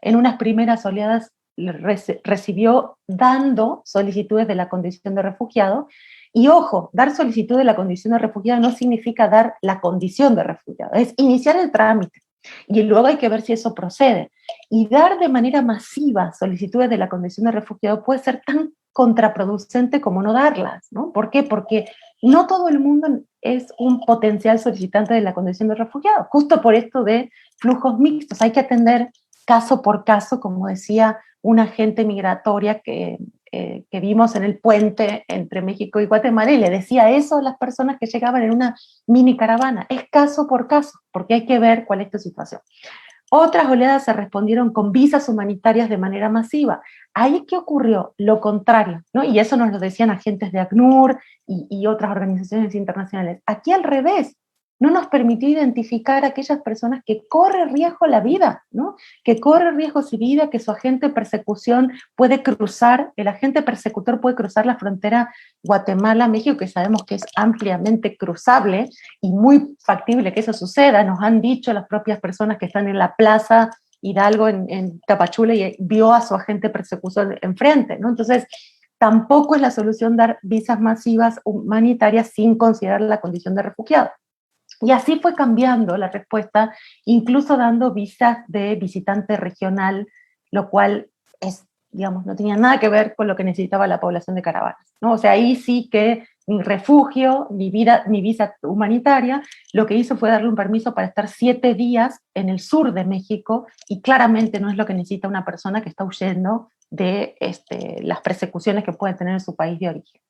En unas primeras oleadas recibió dando solicitudes de la condición de refugiado, y ojo, dar solicitud de la condición de refugiado no significa dar la condición de refugiado, es iniciar el trámite, y luego hay que ver si eso procede. Y dar de manera masiva solicitudes de la condición de refugiado puede ser tan contraproducente como no darlas, ¿no? ¿Por qué? Porque no todo el mundo es un potencial solicitante de la condición de refugiado, justo por esto de flujos mixtos, hay que atender caso por caso, como decía una agente migratoria que vimos en el puente entre México y Guatemala, y le decía eso a las personas que llegaban en una mini caravana, es caso por caso, porque hay que ver cuál es tu situación. Otras oleadas se respondieron con visas humanitarias de manera masiva. Ahí, ¿qué ocurrió? Lo contrario, ¿no? Y eso nos lo decían agentes de ACNUR y otras organizaciones internacionales. Aquí al revés, no nos permitió identificar a aquellas personas que corren riesgo la vida, ¿no? Que corre riesgo su vida, que su agente de persecución puede cruzar, el agente persecutor puede cruzar la frontera Guatemala-México, que sabemos que es ampliamente cruzable y muy factible que eso suceda. Nos han dicho las propias personas que están en la plaza Hidalgo en Tapachula y vio a su agente persecutor enfrente, ¿no? Entonces, tampoco es la solución dar visas masivas humanitarias sin considerar la condición de refugiado. Y así fue cambiando la respuesta, incluso dando visas de visitante regional, lo cual es, digamos, no tenía nada que ver con lo que necesitaba la población de caravanas, ¿no? O sea, ahí sí que ni refugio, ni visa humanitaria, lo que hizo fue darle un permiso para estar 7 días en el sur de México, y claramente no es lo que necesita una persona que está huyendo de las persecuciones que puede tener en su país de origen.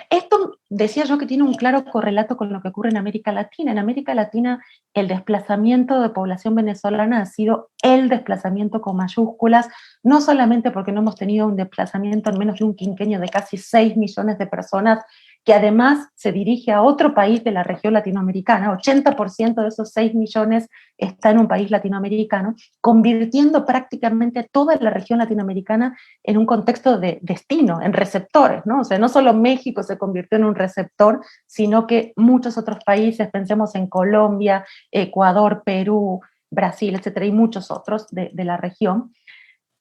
Esto decía yo que tiene un claro correlato con lo que ocurre en América Latina. En América Latina el desplazamiento de población venezolana ha sido el desplazamiento con mayúsculas, no solamente porque no hemos tenido un desplazamiento en menos de un quinquenio de casi 6 millones de personas, que además se dirige a otro país de la región latinoamericana, 80% de esos 6 millones está en un país latinoamericano, convirtiendo prácticamente toda la región latinoamericana en un contexto de destino, en receptores, ¿no? O sea, no solo México se convirtió en un receptor, sino que muchos otros países, pensemos en Colombia, Ecuador, Perú, Brasil, etcétera, y muchos otros de la región.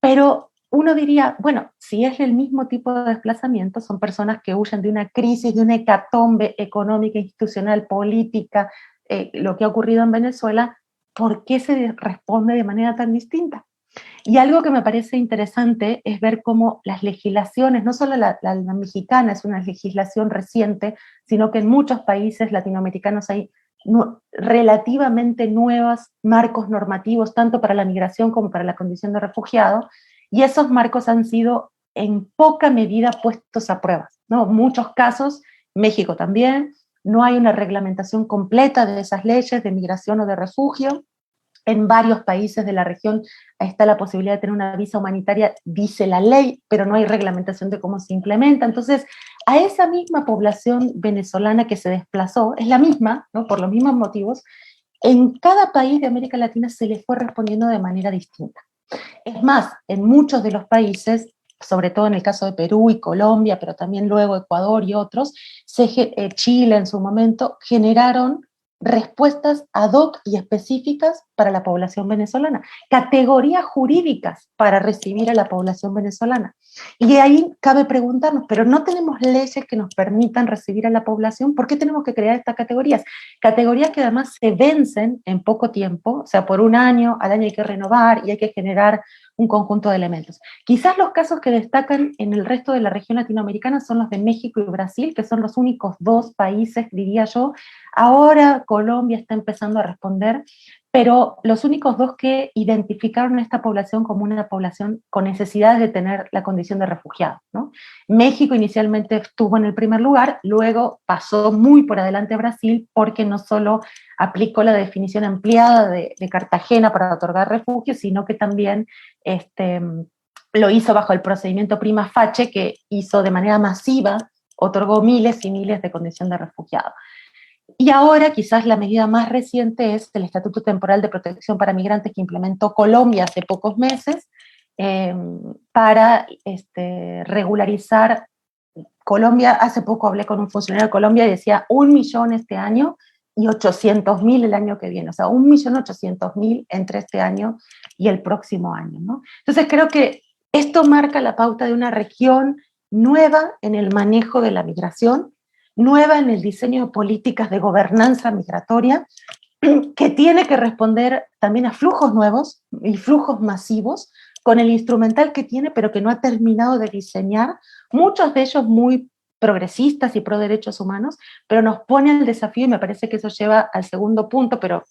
Pero uno diría, bueno, si es el mismo tipo de desplazamiento, son personas que huyen de una crisis, de una hecatombe económica, institucional, política, lo que ha ocurrido en Venezuela, ¿por qué se responde de manera tan distinta? Y algo que me parece interesante es ver cómo las legislaciones, no solo la mexicana es una legislación reciente, sino que en muchos países latinoamericanos hay relativamente nuevos marcos normativos, tanto para la migración como para la condición de refugiado, y esos marcos han sido en poca medida puestos a prueba, ¿no? En muchos casos, México también, no hay una reglamentación completa de esas leyes de migración o de refugio. En varios países de la región está la posibilidad de tener una visa humanitaria, dice la ley, pero no hay reglamentación de cómo se implementa. Entonces, a esa misma población venezolana que se desplazó, es la misma, ¿no? Por los mismos motivos, en cada país de América Latina se les fue respondiendo de manera distinta. Es más, en muchos de los países, sobre todo en el caso de Perú y Colombia, pero también luego Ecuador y otros, Chile en su momento, generaron respuestas ad hoc y específicas para la población venezolana, categorías jurídicas para recibir a la población venezolana. Y ahí cabe preguntarnos, pero no tenemos leyes que nos permitan recibir a la población, ¿por qué tenemos que crear estas categorías? Categorías que además se vencen en poco tiempo, o sea, por un año, al año hay que renovar y hay que generar un conjunto de elementos. Quizás los casos que destacan en el resto de la región latinoamericana son los de México y Brasil, que son los únicos 2 países, diría yo. Ahora Colombia está empezando a responder, pero los únicos dos que identificaron a esta población como una población con necesidades de tener la condición de refugiado, ¿no? México inicialmente estuvo en el primer lugar, luego pasó muy por adelante Brasil, porque no solo aplicó la definición ampliada de Cartagena para otorgar refugio, sino que también lo hizo bajo el procedimiento prima facie, que hizo de manera masiva, otorgó miles y miles de condición de refugiado. Y ahora quizás la medida más reciente es el Estatuto Temporal de Protección para Migrantes que implementó Colombia hace pocos meses para regularizar. Colombia, hace poco hablé con un funcionario de Colombia y decía 1 millón este año y 800.000 el año que viene, o sea, 1.800.000 entre este año y el próximo año, ¿no? Entonces creo que esto marca la pauta de una región nueva en el manejo de la migración, nueva en el diseño de políticas de gobernanza migratoria, que tiene que responder también a flujos nuevos y flujos masivos, con el instrumental que tiene, pero que no ha terminado de diseñar, muchos de ellos muy progresistas y pro derechos humanos, pero nos pone el desafío, y me parece que eso lleva al segundo punto, pero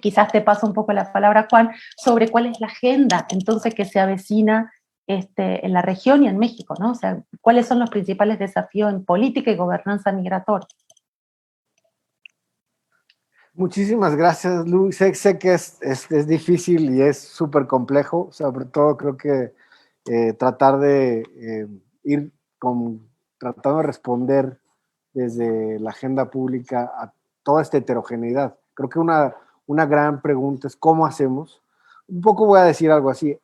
quizás te paso un poco la palabra, Juan, sobre cuál es la agenda entonces que se avecina en la región y en México, ¿no? O sea, ¿cuáles son los principales desafíos en política y gobernanza migratoria? Muchísimas gracias, Luis. Sé que es difícil y es súper complejo, sobre todo creo que tratar de ir tratando de responder desde la agenda pública a toda esta heterogeneidad. Creo que una gran pregunta es ¿cómo hacemos? Un poco voy a decir algo así.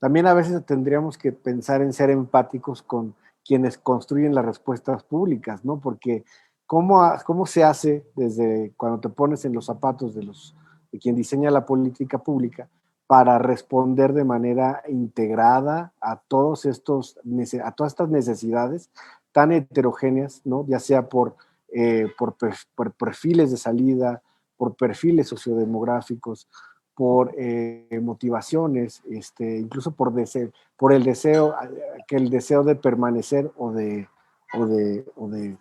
También a veces tendríamos que pensar en ser empáticos con quienes construyen las respuestas públicas, ¿no? Porque ¿cómo se hace desde cuando te pones en los zapatos de quien diseña la política pública para responder de manera integrada a todas estas necesidades tan heterogéneas, ¿no? Ya sea por perfiles de salida, por perfiles sociodemográficos, por motivaciones, incluso por el deseo de permanecer o de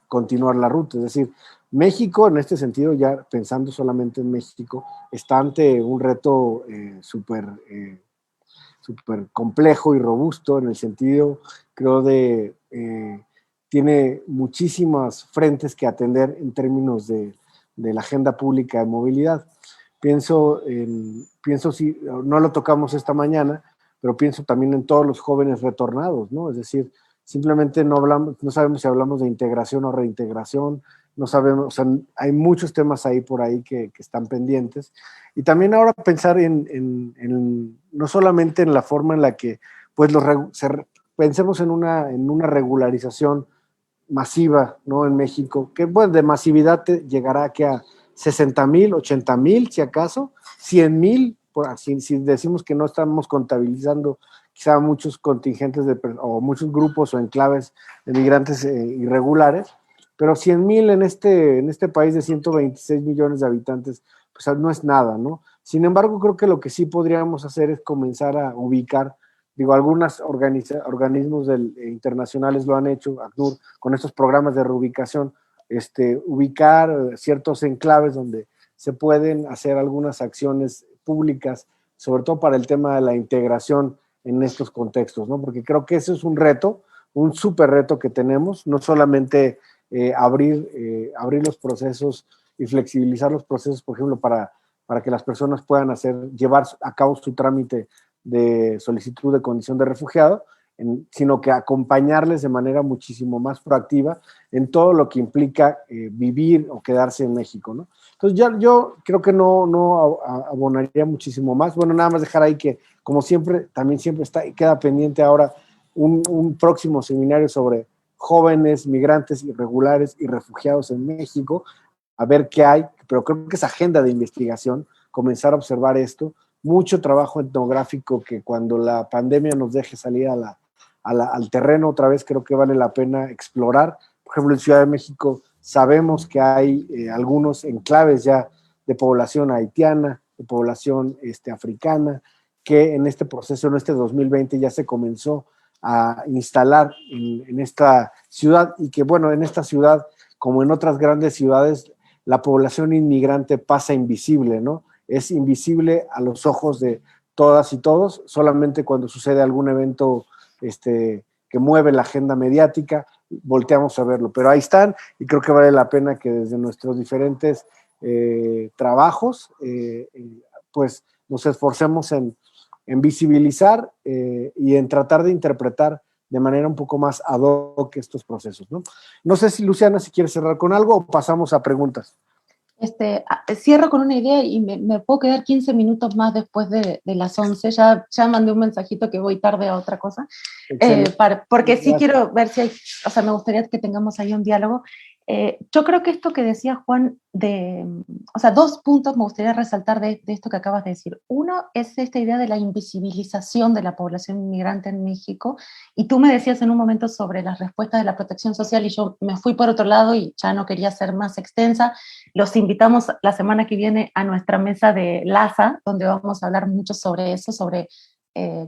continuar la ruta. Es decir, México, en este sentido, ya pensando solamente en México, está ante un reto súper complejo y robusto en el sentido, creo, tiene muchísimas frentes que atender en términos de la agenda pública de movilidad. Pienso si no lo tocamos esta mañana, pero pienso también en todos los jóvenes retornados, ¿no? Es decir, simplemente no sabemos si hablamos de integración o reintegración, no sabemos, o sea, hay muchos temas ahí por ahí que están pendientes. Y también ahora pensar no solamente en la forma en la que, pues, pensemos en una regularización masiva, ¿no? En México, que bueno, de masividad llegará que a 60,000, 80,000, si acaso, 100,000, si decimos que no estamos contabilizando quizá muchos contingentes o muchos grupos o enclaves de migrantes irregulares, pero 100,000 en este país de 126 millones de habitantes, pues no es nada, ¿no? Sin embargo, creo que lo que sí podríamos hacer es comenzar a ubicar, algunos organismos internacionales lo han hecho, ACNUR, con estos programas de reubicación, ubicar ciertos enclaves donde se pueden hacer algunas acciones públicas, sobre todo para el tema de la integración en estos contextos, ¿no? Porque creo que ese es un reto, un súper reto que tenemos, no solamente abrir los procesos y flexibilizar los procesos, por ejemplo, para que las personas puedan llevar a cabo su trámite de solicitud de condición de refugiado, sino que acompañarles de manera muchísimo más proactiva en todo lo que implica vivir o quedarse en México, ¿no? Entonces yo creo que no abonaría muchísimo más. Bueno, nada más dejar ahí que, como siempre, también siempre queda pendiente ahora un próximo seminario sobre jóvenes migrantes irregulares y refugiados en México, a ver qué hay, pero creo que es agenda de investigación, comenzar a observar esto, mucho trabajo etnográfico que cuando la pandemia nos deje salir al terreno otra vez, creo que vale la pena explorar. Por ejemplo, en Ciudad de México sabemos que hay algunos enclaves ya de población haitiana, de población africana, que en este proceso, en este 2020, ya se comenzó a instalar en esta ciudad, y que, bueno, en esta ciudad, como en otras grandes ciudades, la población inmigrante pasa invisible, ¿no? es invisible a los ojos de todas y todos, solamente cuando sucede algún evento que mueve la agenda mediática, volteamos a verlo, pero ahí están y creo que vale la pena que desde nuestros diferentes trabajos, pues nos esforcemos en visibilizar y en tratar de interpretar de manera un poco más ad hoc estos procesos, ¿no? No sé si Luciana, si quieres cerrar con algo o pasamos a preguntas. Cierro con una idea y me puedo quedar 15 minutos más después de las 11. Ya mandé un mensajito que voy tarde a otra cosa. Porque sí quiero ver si hay, o sea, me gustaría que tengamos ahí un diálogo. Yo creo que esto que decía Juan, o sea, 2 puntos me gustaría resaltar de esto que acabas de decir. Uno es esta idea de la invisibilización de la población inmigrante en México, y tú me decías en un momento sobre las respuestas de la protección social y yo me fui por otro lado y ya no quería ser más extensa. Los invitamos la semana que viene a nuestra mesa de LASA, donde vamos a hablar mucho sobre eso, sobre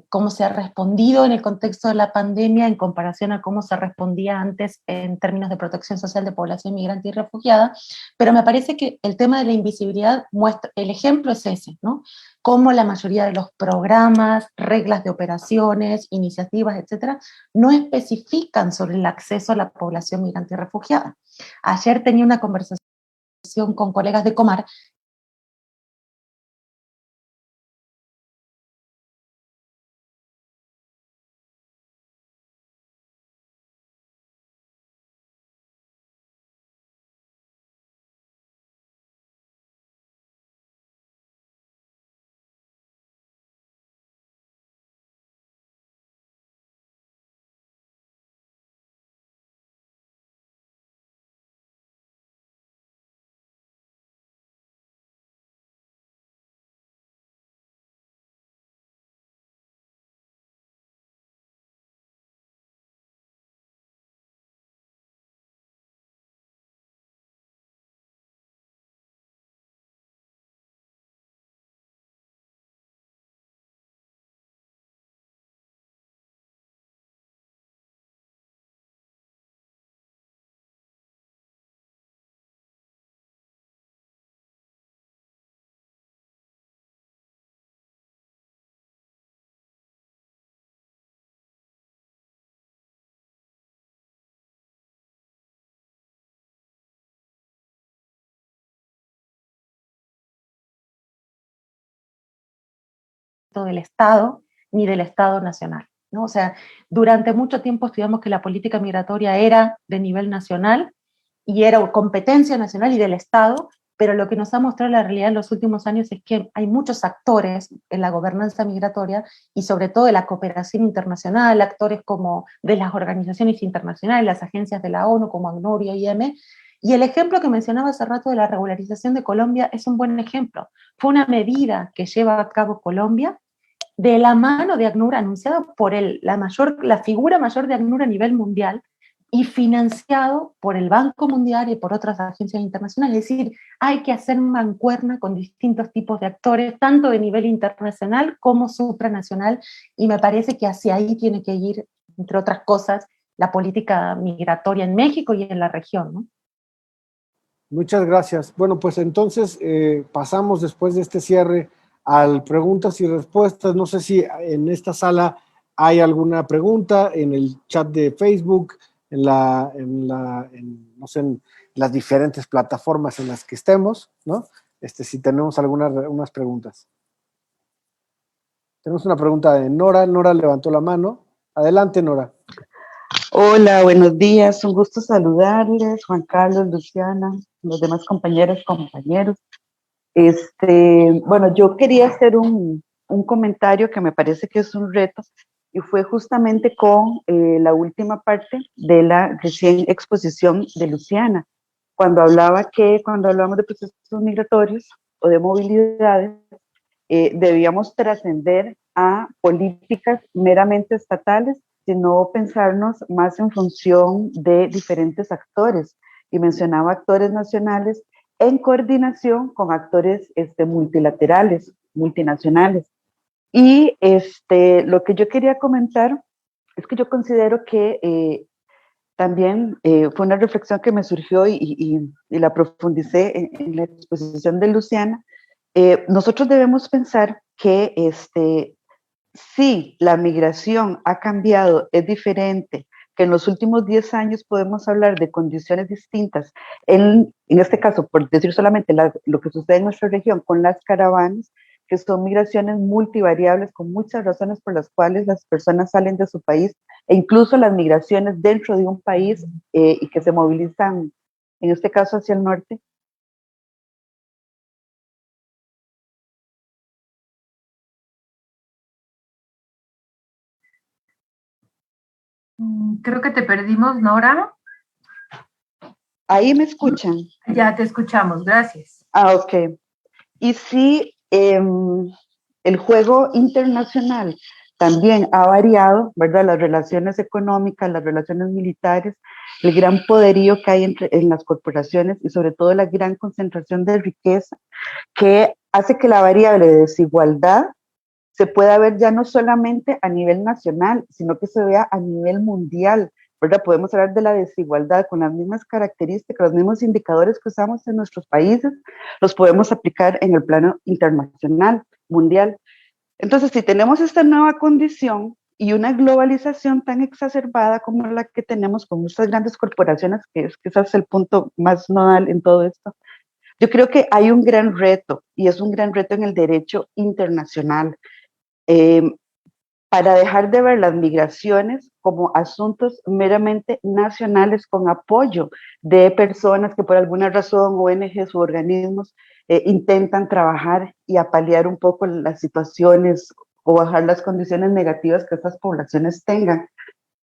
cómo se ha respondido en el contexto de la pandemia en comparación a cómo se respondía antes en términos de protección social de población migrante y refugiada, pero me parece que el tema de la invisibilidad muestra, el ejemplo es ese, ¿no? Cómo la mayoría de los programas, reglas de operaciones, iniciativas, etcétera, no especifican sobre el acceso a la población migrante y refugiada. Ayer tenía una conversación con colegas de Comar del Estado ni del Estado nacional, ¿no? O sea, durante mucho tiempo estudiamos que la política migratoria era de nivel nacional y era competencia nacional y del Estado, pero lo que nos ha mostrado la realidad en los últimos años es que hay muchos actores en la gobernanza migratoria y sobre todo de la cooperación internacional, actores como de las organizaciones internacionales, las agencias de la ONU como ACNUR y OIM, y el ejemplo que mencionaba hace rato de la regularización de Colombia es un buen ejemplo. Fue una medida que lleva a cabo Colombia de la mano de ACNUR, anunciado por la figura mayor de ACNUR a nivel mundial y financiado por el Banco Mundial y por otras agencias internacionales. Es decir, hay que hacer mancuerna con distintos tipos de actores, tanto de nivel internacional como supranacional, y me parece que hacia ahí tiene que ir, entre otras cosas, la política migratoria en México y en la región, ¿no? Muchas gracias. Bueno, pues entonces pasamos después de este cierre a preguntas y respuestas. No sé si en esta sala hay alguna pregunta, en el chat de Facebook, no sé, en las diferentes plataformas en las que estemos, ¿no? Si tenemos unas preguntas. Tenemos una pregunta de Nora. Nora levantó la mano. Adelante, Nora. Hola, buenos días. Un gusto saludarles, Juan Carlos, Luciana, los demás compañeros. Bueno, yo quería hacer un comentario que me parece que es un reto, y fue justamente con la última parte de la recién exposición de Luciana, cuando hablamos de procesos migratorios o de movilidades, debíamos trascender a políticas meramente estatales, sino pensarnos más en función de diferentes actores, y mencionaba actores nacionales en coordinación con actores multilaterales, multinacionales. Y lo que yo quería comentar es que yo considero que también fue una reflexión que me surgió y la profundicé en la exposición de Luciana, nosotros debemos pensar que si la migración ha cambiado, es diferente, que en los últimos 10 años podemos hablar de condiciones distintas, en este caso, por decir solamente lo que sucede en nuestra región con las caravanas, que son migraciones multivariables con muchas razones por las cuales las personas salen de su país, e incluso las migraciones dentro de un país y que se movilizan, en este caso hacia el norte. Creo que te perdimos, Nora. Ahí me escuchan. Ya te escuchamos, gracias. Ah, ok. Y si el juego internacional también ha variado, ¿verdad? Las relaciones económicas, las relaciones militares, el gran poderío que hay en las corporaciones y sobre todo la gran concentración de riqueza que hace que la variable de desigualdad se pueda ver ya no solamente a nivel nacional, sino que se vea a nivel mundial, ¿verdad? Podemos hablar de la desigualdad con las mismas características, los mismos indicadores que usamos en nuestros países, los podemos aplicar en el plano internacional, mundial. Entonces, si tenemos esta nueva condición y una globalización tan exacerbada como la que tenemos con nuestras grandes corporaciones, que es quizás el punto más nodal en todo esto, yo creo que hay un gran reto, y es un gran reto en el derecho internacional, para dejar de ver las migraciones como asuntos meramente nacionales con apoyo de personas que por alguna razón, ONGs u organismos, intentan trabajar y paliar un poco las situaciones o bajar las condiciones negativas que estas poblaciones tengan.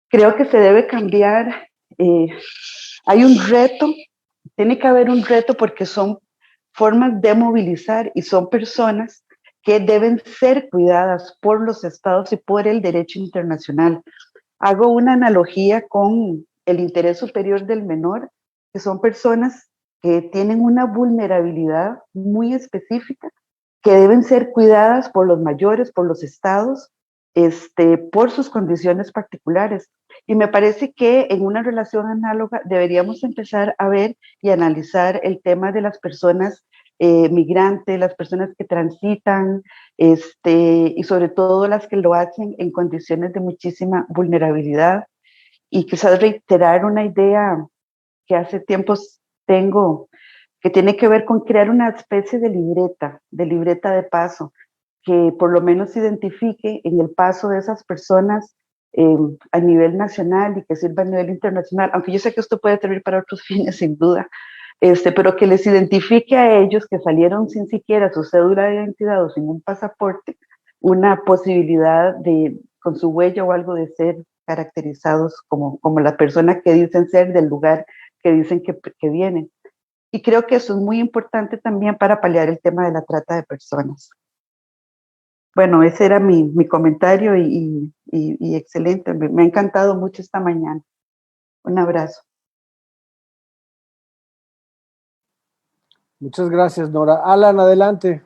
Creo que se debe cambiar. Hay un reto, tiene que haber un reto porque son formas de movilizar y son personas que deben ser cuidadas por los estados y por el derecho internacional. Hago una analogía con el interés superior del menor, que son personas que tienen una vulnerabilidad muy específica, que deben ser cuidadas por los mayores, por los estados, por sus condiciones particulares. Y me parece que en una relación análoga deberíamos empezar a ver y analizar el tema de las personas migrantes, las personas que transitan, y sobre todo las que lo hacen en condiciones de muchísima vulnerabilidad. Y quizás reiterar una idea que hace tiempos tengo, que tiene que ver con crear una especie de libreta de paso, que por lo menos identifique en el paso de esas personas a nivel nacional y que sirva a nivel internacional, aunque yo sé que esto puede servir para otros fines, sin duda, pero que les identifique a ellos que salieron sin siquiera su cédula de identidad o sin un pasaporte, una posibilidad de, con su huella o algo, de ser caracterizados como la persona que dicen ser del lugar que dicen que vienen. Y creo que eso es muy importante también para paliar el tema de la trata de personas. Bueno, ese era mi comentario y excelente. Me ha encantado mucho esta mañana. Un abrazo. Muchas gracias, Nora. Alan, adelante.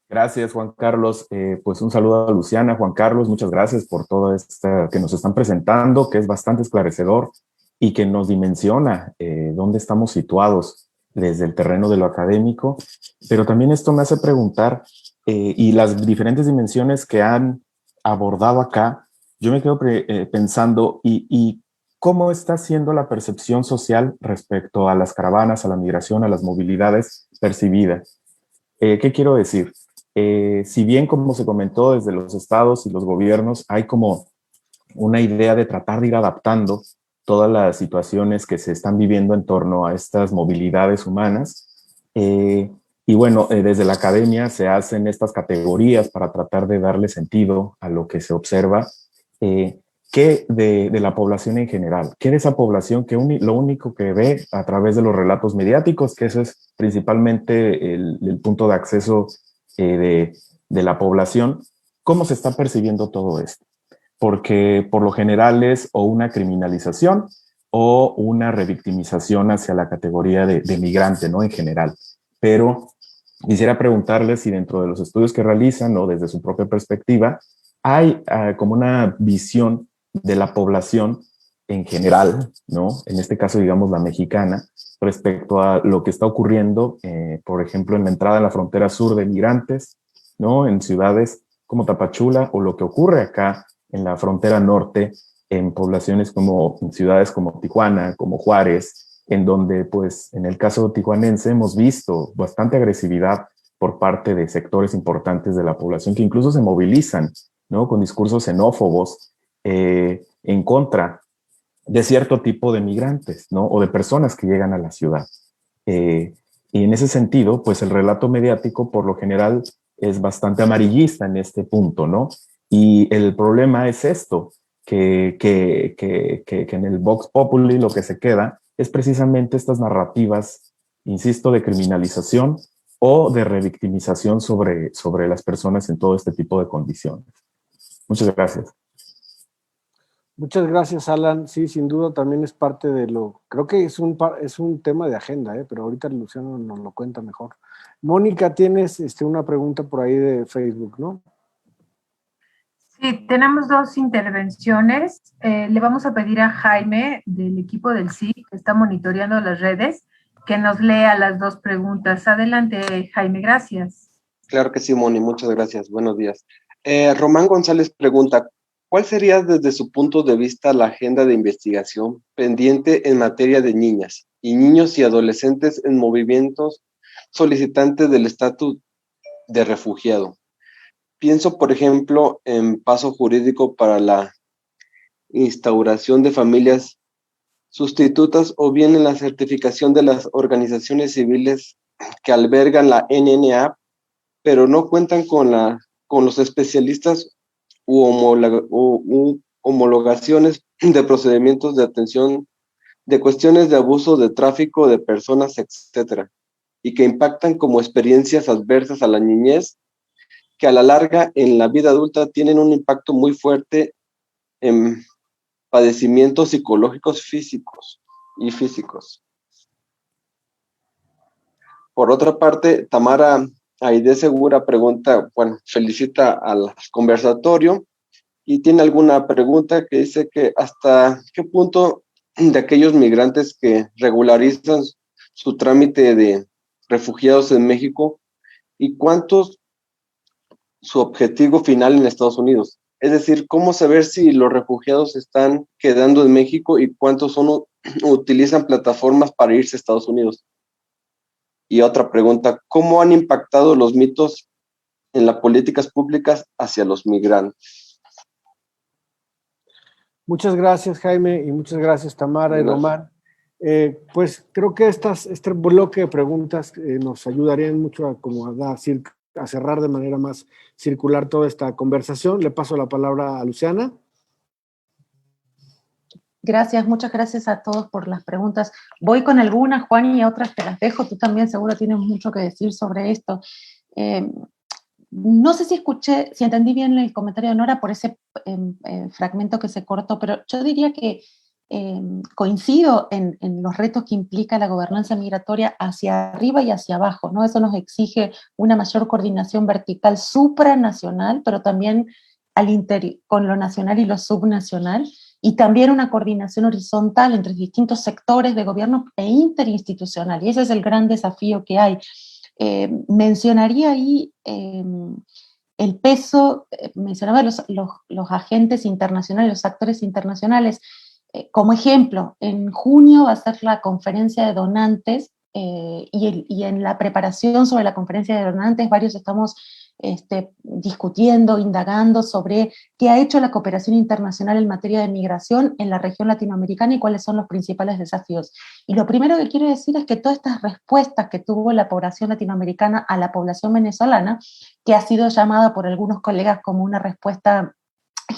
Gracias, Juan Carlos. Pues un saludo a Luciana. Juan Carlos, muchas gracias por todo esto que nos están presentando, que es bastante esclarecedor y que nos dimensiona dónde estamos situados desde el terreno de lo académico. Pero también esto me hace preguntar, y las diferentes dimensiones que han abordado acá, yo me quedo pensando, ¿y cómo está siendo la percepción social respecto a las caravanas, a la migración, a las movilidades percibidas? ¿Qué quiero decir? Si bien, como se comentó, desde los estados y los gobiernos hay como una idea de tratar de ir adaptando todas las situaciones que se están viviendo en torno a estas movilidades humanas, y bueno, desde la academia se hacen estas categorías para tratar de darle sentido a lo que se observa, ¿qué de la población en general? ¿Qué de esa población que lo único que ve a través de los relatos mediáticos, que eso es principalmente el punto de acceso de la población? ¿Cómo se está percibiendo todo esto? Porque por lo general es o una criminalización o una revictimización hacia la categoría de migrante, ¿no? En general. Pero quisiera preguntarles si dentro de los estudios que realizan o desde su propia perspectiva hay como una visión de la población en general, ¿no? En este caso, digamos, la mexicana, respecto a lo que está ocurriendo, por ejemplo, en la entrada a la frontera sur de migrantes, ¿no? En ciudades como Tapachula, o lo que ocurre acá en la frontera norte, en poblaciones como, en ciudades como Tijuana, como Juárez, en donde, pues, en el caso tijuanense hemos visto bastante agresividad por parte de sectores importantes de la población que incluso se movilizan, ¿no? Con discursos xenófobos en contra de cierto tipo de migrantes, ¿no? O de personas que llegan a la ciudad. Y en ese sentido, pues el relato mediático por lo general es bastante amarillista en este punto, ¿no? Y el problema es esto, que en el Vox Populi lo que se queda es precisamente estas narrativas, insisto, de criminalización o de revictimización sobre las personas en todo este tipo de condiciones. Muchas gracias. Muchas gracias, Alan. Sí, sin duda también es parte de lo... Creo que es un tema de agenda, pero ahorita Luciano nos lo cuenta mejor. Mónica, tienes una pregunta por ahí de Facebook, ¿no? Sí, tenemos dos intervenciones. Le vamos a pedir a Jaime, del equipo del CIC, que está monitoreando las redes, que nos lea las dos preguntas. Adelante, Jaime, gracias. Claro que sí, Moni, muchas gracias. Buenos días. Román González pregunta, ¿cuál sería desde su punto de vista la agenda de investigación pendiente en materia de niñas y niños y adolescentes en movimientos solicitantes del estatus de refugiado? Pienso, por ejemplo, en paso jurídico para la instauración de familias sustitutas o bien en la certificación de las organizaciones civiles que albergan la NNA, pero no cuentan con los especialistas u homologaciones de procedimientos de atención de cuestiones de abuso, de tráfico de personas, etcétera, y que impactan como experiencias adversas a la niñez, que a la larga en la vida adulta tienen un impacto muy fuerte en padecimientos psicológicos físicos. Por otra parte, Tamara Aide Segura pregunta, felicita al conversatorio y tiene alguna pregunta que dice que hasta qué punto de aquellos migrantes que regularizan su trámite de refugiados en México y cuántos su objetivo final en Estados Unidos. Es decir, cómo saber si los refugiados están quedando en México y cuántos utilizan plataformas para irse a Estados Unidos. Y otra pregunta, ¿cómo han impactado los mitos en las políticas públicas hacia los migrantes? Muchas gracias, Jaime, y muchas gracias, Tamara y Román. Pues creo que este bloque de preguntas nos ayudarían mucho a cerrar de manera más circular toda esta conversación. Le paso la palabra a Luciana. Gracias, muchas gracias a todos por las preguntas. Voy con algunas, Juan, y a otras te las dejo. Tú también seguro tienes mucho que decir sobre esto. No sé si entendí bien el comentario de Nora por ese fragmento que se cortó, pero yo diría que coincido en los retos que implica la gobernanza migratoria hacia arriba y hacia abajo, ¿no? Eso nos exige una mayor coordinación vertical supranacional, pero también al interior, con lo nacional y lo subnacional, y también una coordinación horizontal entre distintos sectores de gobierno e interinstitucional, y ese es el gran desafío que hay. Mencionaría ahí el peso, mencionaba los agentes internacionales, los actores internacionales. Como ejemplo, en junio va a ser la conferencia de donantes y en la preparación sobre la conferencia de donantes varios estamos discutiendo, indagando sobre qué ha hecho la cooperación internacional en materia de migración en la región latinoamericana y cuáles son los principales desafíos. Y lo primero que quiero decir es que todas estas respuestas que tuvo la población latinoamericana a la población venezolana, que ha sido llamada por algunos colegas como una respuesta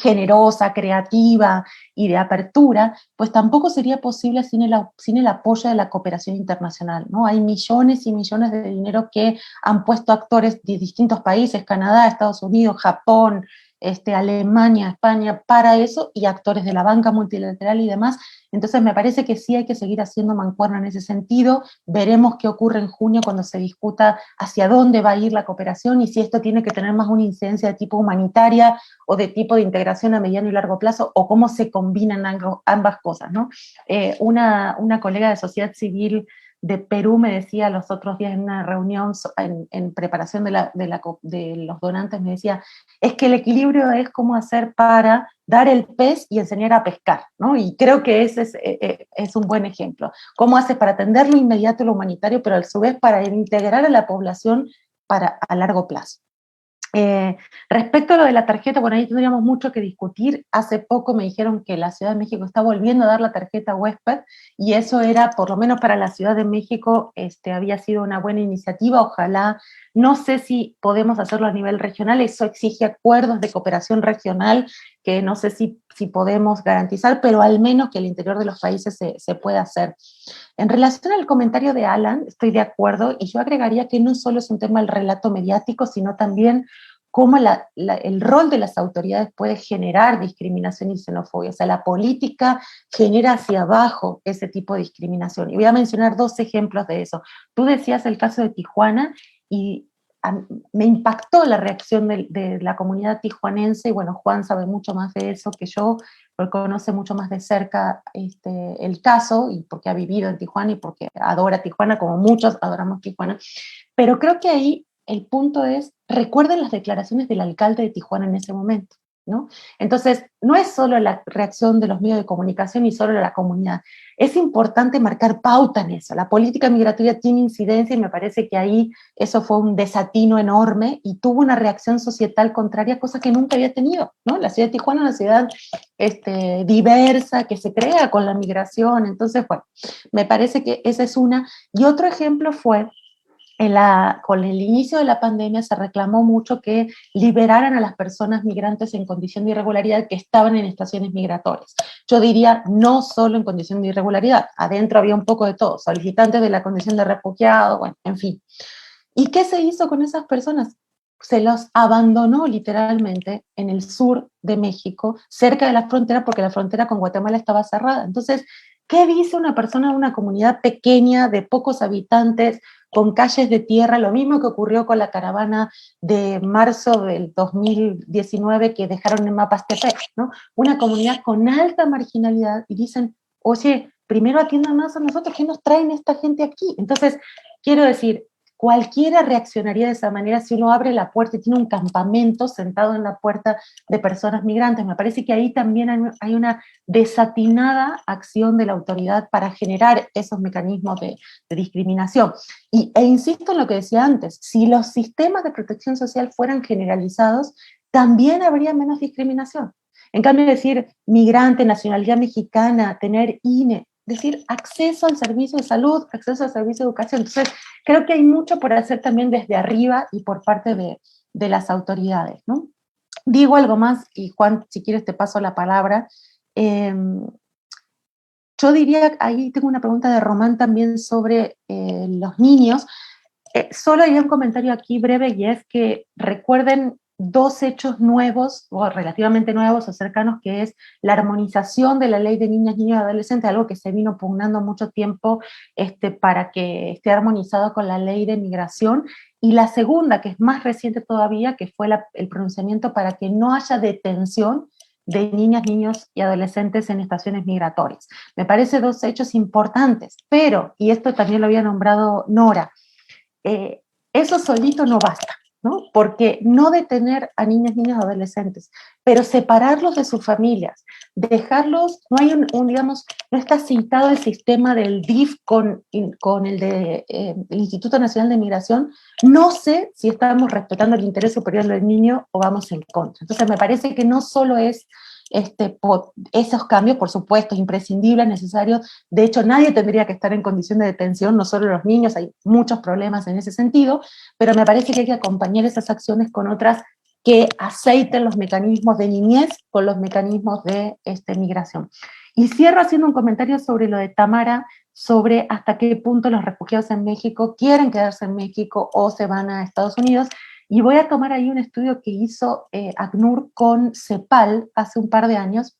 generosa, creativa y de apertura, pues tampoco sería posible sin el apoyo de la cooperación internacional, ¿no? Hay millones y millones de dinero que han puesto actores de distintos países, Canadá, Estados Unidos, Japón, Alemania, España, para eso, y actores de la banca multilateral y demás. Entonces me parece que sí hay que seguir haciendo mancuerna en ese sentido. Veremos qué ocurre en junio cuando se discuta hacia dónde va a ir la cooperación y si esto tiene que tener más una incidencia de tipo humanitaria o de tipo de integración a mediano y largo plazo, o cómo se combinan ambas cosas, ¿no? Una colega de sociedad civil de Perú me decía los otros días en una reunión en preparación de los donantes, me decía, es que el equilibrio es cómo hacer para dar el pez y enseñar a pescar, ¿no? Y creo que ese es un buen ejemplo. ¿Cómo haces para atender lo inmediato, lo humanitario, pero a su vez para integrar a la población a largo plazo? Respecto a lo de la tarjeta, bueno, ahí tendríamos mucho que discutir. Hace poco me dijeron que la Ciudad de México está volviendo a dar la tarjeta huésped, y eso era, por lo menos para la Ciudad de México, había sido una buena iniciativa. Ojalá, no sé si podemos hacerlo a nivel regional, eso exige acuerdos de cooperación regional, que no sé si podemos garantizar, pero al menos que el interior de los países se pueda hacer. En relación al comentario de Alan, estoy de acuerdo, y yo agregaría que no solo es un tema del relato mediático, sino también cómo el rol de las autoridades puede generar discriminación y xenofobia. O sea, la política genera hacia abajo ese tipo de discriminación. Y voy a mencionar 2 ejemplos de eso. Tú decías el caso de Tijuana, y me impactó la reacción de la comunidad tijuanense, y bueno, Juan sabe mucho más de eso que yo, porque conoce mucho más de cerca el caso, y porque ha vivido en Tijuana, y porque adora Tijuana, como muchos adoramos Tijuana. Pero creo que ahí el punto es, recuerden las declaraciones del alcalde de Tijuana en ese momento, ¿no? Entonces, no es solo la reacción de los medios de comunicación y solo de la comunidad. Es importante marcar pauta en eso. La política migratoria tiene incidencia, y me parece que ahí eso fue un desatino enorme y tuvo una reacción societal contraria, cosa que nunca había tenido, ¿no? La ciudad de Tijuana es una ciudad diversa, que se crea con la migración. Entonces, bueno, me parece que esa es una. Y otro ejemplo fue, con el inicio de la pandemia se reclamó mucho que liberaran a las personas migrantes en condición de irregularidad que estaban en estaciones migratorias. Yo diría, no solo en condición de irregularidad, adentro había un poco de todo, solicitantes de la condición de refugiado, bueno, en fin. ¿Y qué se hizo con esas personas? Se los abandonó literalmente en el sur de México, cerca de la frontera, porque la frontera con Guatemala estaba cerrada. Entonces, ¿qué dice una persona de una comunidad pequeña, de pocos habitantes, con calles de tierra? Lo mismo que ocurrió con la caravana de marzo del 2019 que dejaron en Mapastepec, ¿no? Una comunidad con alta marginalidad, y dicen, oye, primero atiéndanos a nosotros, ¿qué nos traen esta gente aquí? Entonces, quiero decir, cualquiera reaccionaría de esa manera si uno abre la puerta y tiene un campamento sentado en la puerta de personas migrantes. Me parece que ahí también hay una desatinada acción de la autoridad para generar esos mecanismos de discriminación. E insisto en lo que decía antes, si los sistemas de protección social fueran generalizados, también habría menos discriminación. En cambio, decir migrante, nacionalidad mexicana, tener INE, decir acceso al servicio de salud, acceso al servicio de educación. Entonces, creo que hay mucho por hacer también desde arriba y por parte de las autoridades, ¿no? Digo algo más, y Juan, si quieres te paso la palabra. Yo diría, ahí tengo una pregunta de Román también sobre los niños. Solo hay un comentario aquí breve, y es que recuerden 2 hechos nuevos, o relativamente nuevos o cercanos, que es la armonización de la ley de niñas, niños y adolescentes, algo que se vino pugnando mucho tiempo para que esté armonizado con la ley de migración, y la segunda, que es más reciente todavía, que fue el pronunciamiento para que no haya detención de niñas, niños y adolescentes en estaciones migratorias. Me parece 2 hechos importantes, pero, y esto también lo había nombrado Nora, eso solito no basta, ¿no? Porque no detener a niñas, niños, adolescentes, pero separarlos de sus familias, dejarlos, no hay digamos, no está citado el sistema del DIF con el Instituto Nacional de Migración. No sé si estamos respetando el interés superior del niño o vamos en contra. Entonces me parece que no solo es esos cambios, por supuesto, imprescindibles, necesarios. De hecho, nadie tendría que estar en condición de detención, no solo los niños, hay muchos problemas en ese sentido, pero me parece que hay que acompañar esas acciones con otras que aceiten los mecanismos de niñez con los mecanismos de migración. Y cierro haciendo un comentario sobre lo de Tamara, sobre hasta qué punto los refugiados en México quieren quedarse en México o se van a Estados Unidos. Y voy a tomar ahí un estudio que hizo ACNUR con CEPAL hace un par de años.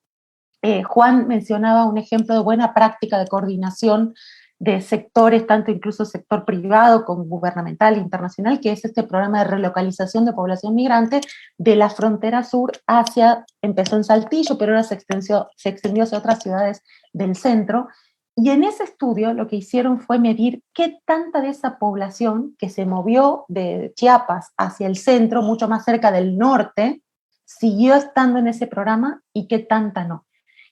Juan mencionaba un ejemplo de buena práctica de coordinación de sectores, tanto incluso sector privado como gubernamental e internacional, que es este programa de relocalización de población migrante de la frontera sur empezó en Saltillo, pero ahora se extendió hacia otras ciudades del centro. Y en ese estudio lo que hicieron fue medir qué tanta de esa población que se movió de Chiapas hacia el centro, mucho más cerca del norte, siguió estando en ese programa y qué tanta no.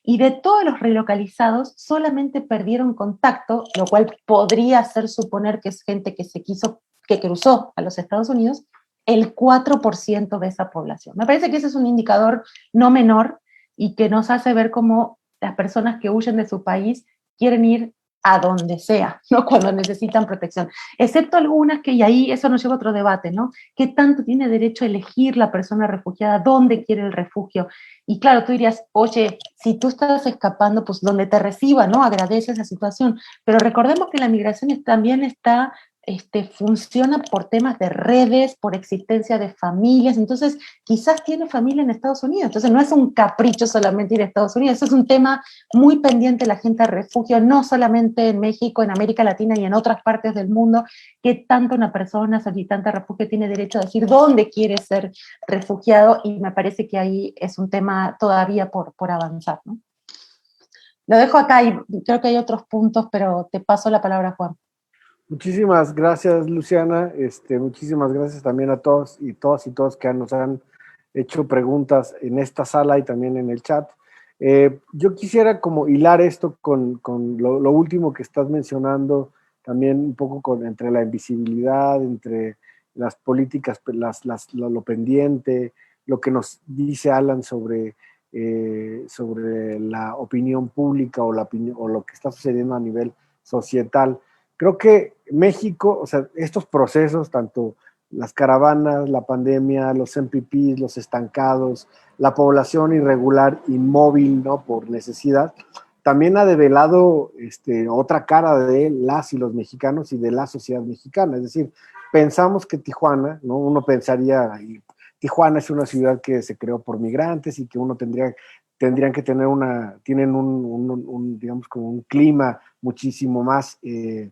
Y de todos los relocalizados, solamente perdieron contacto, lo cual podría hacer suponer que es gente que cruzó a los Estados Unidos, el 4% de esa población. Me parece que ese es un indicador no menor y que nos hace ver cómo las personas que huyen de su país quieren ir a donde sea, ¿no? Cuando necesitan protección, excepto algunas que, y ahí eso nos lleva a otro debate, ¿no? ¿Qué tanto tiene derecho a elegir la persona refugiada, dónde quiere el refugio? Y claro, tú dirías, oye, si tú estás escapando, pues donde te reciba, ¿no? Agradece esa situación, pero recordemos que la migración también funciona por temas de redes, por existencia de familias, entonces quizás tiene familia en Estados Unidos, entonces no es un capricho solamente ir a Estados Unidos, eso es un tema muy pendiente de la gente de refugio, no solamente en México, en América Latina y en otras partes del mundo, que tanto una persona solicitante de refugio tiene derecho a decir dónde quiere ser refugiado, y me parece que ahí es un tema todavía por avanzar, ¿no? Lo dejo acá y creo que hay otros puntos, pero te paso la palabra, Juan. Muchísimas gracias, Luciana. Muchísimas gracias también a todos y todos que nos han hecho preguntas en esta sala y también en el chat. Yo quisiera como hilar esto con lo último que estás mencionando, también un poco entre la invisibilidad, entre las políticas, lo pendiente, lo que nos dice Alan sobre la opinión pública o lo que está sucediendo a nivel societal. Creo que México, o sea, estos procesos, tanto las caravanas, la pandemia, los MPPs, los estancados, la población irregular, inmóvil, ¿no? Por necesidad, también ha develado otra cara de las y los mexicanos y de la sociedad mexicana. Es decir, pensamos que Tijuana, ¿no? Uno pensaría, Tijuana es una ciudad que se creó por migrantes y que tendrían que tener tienen digamos, como un clima muchísimo más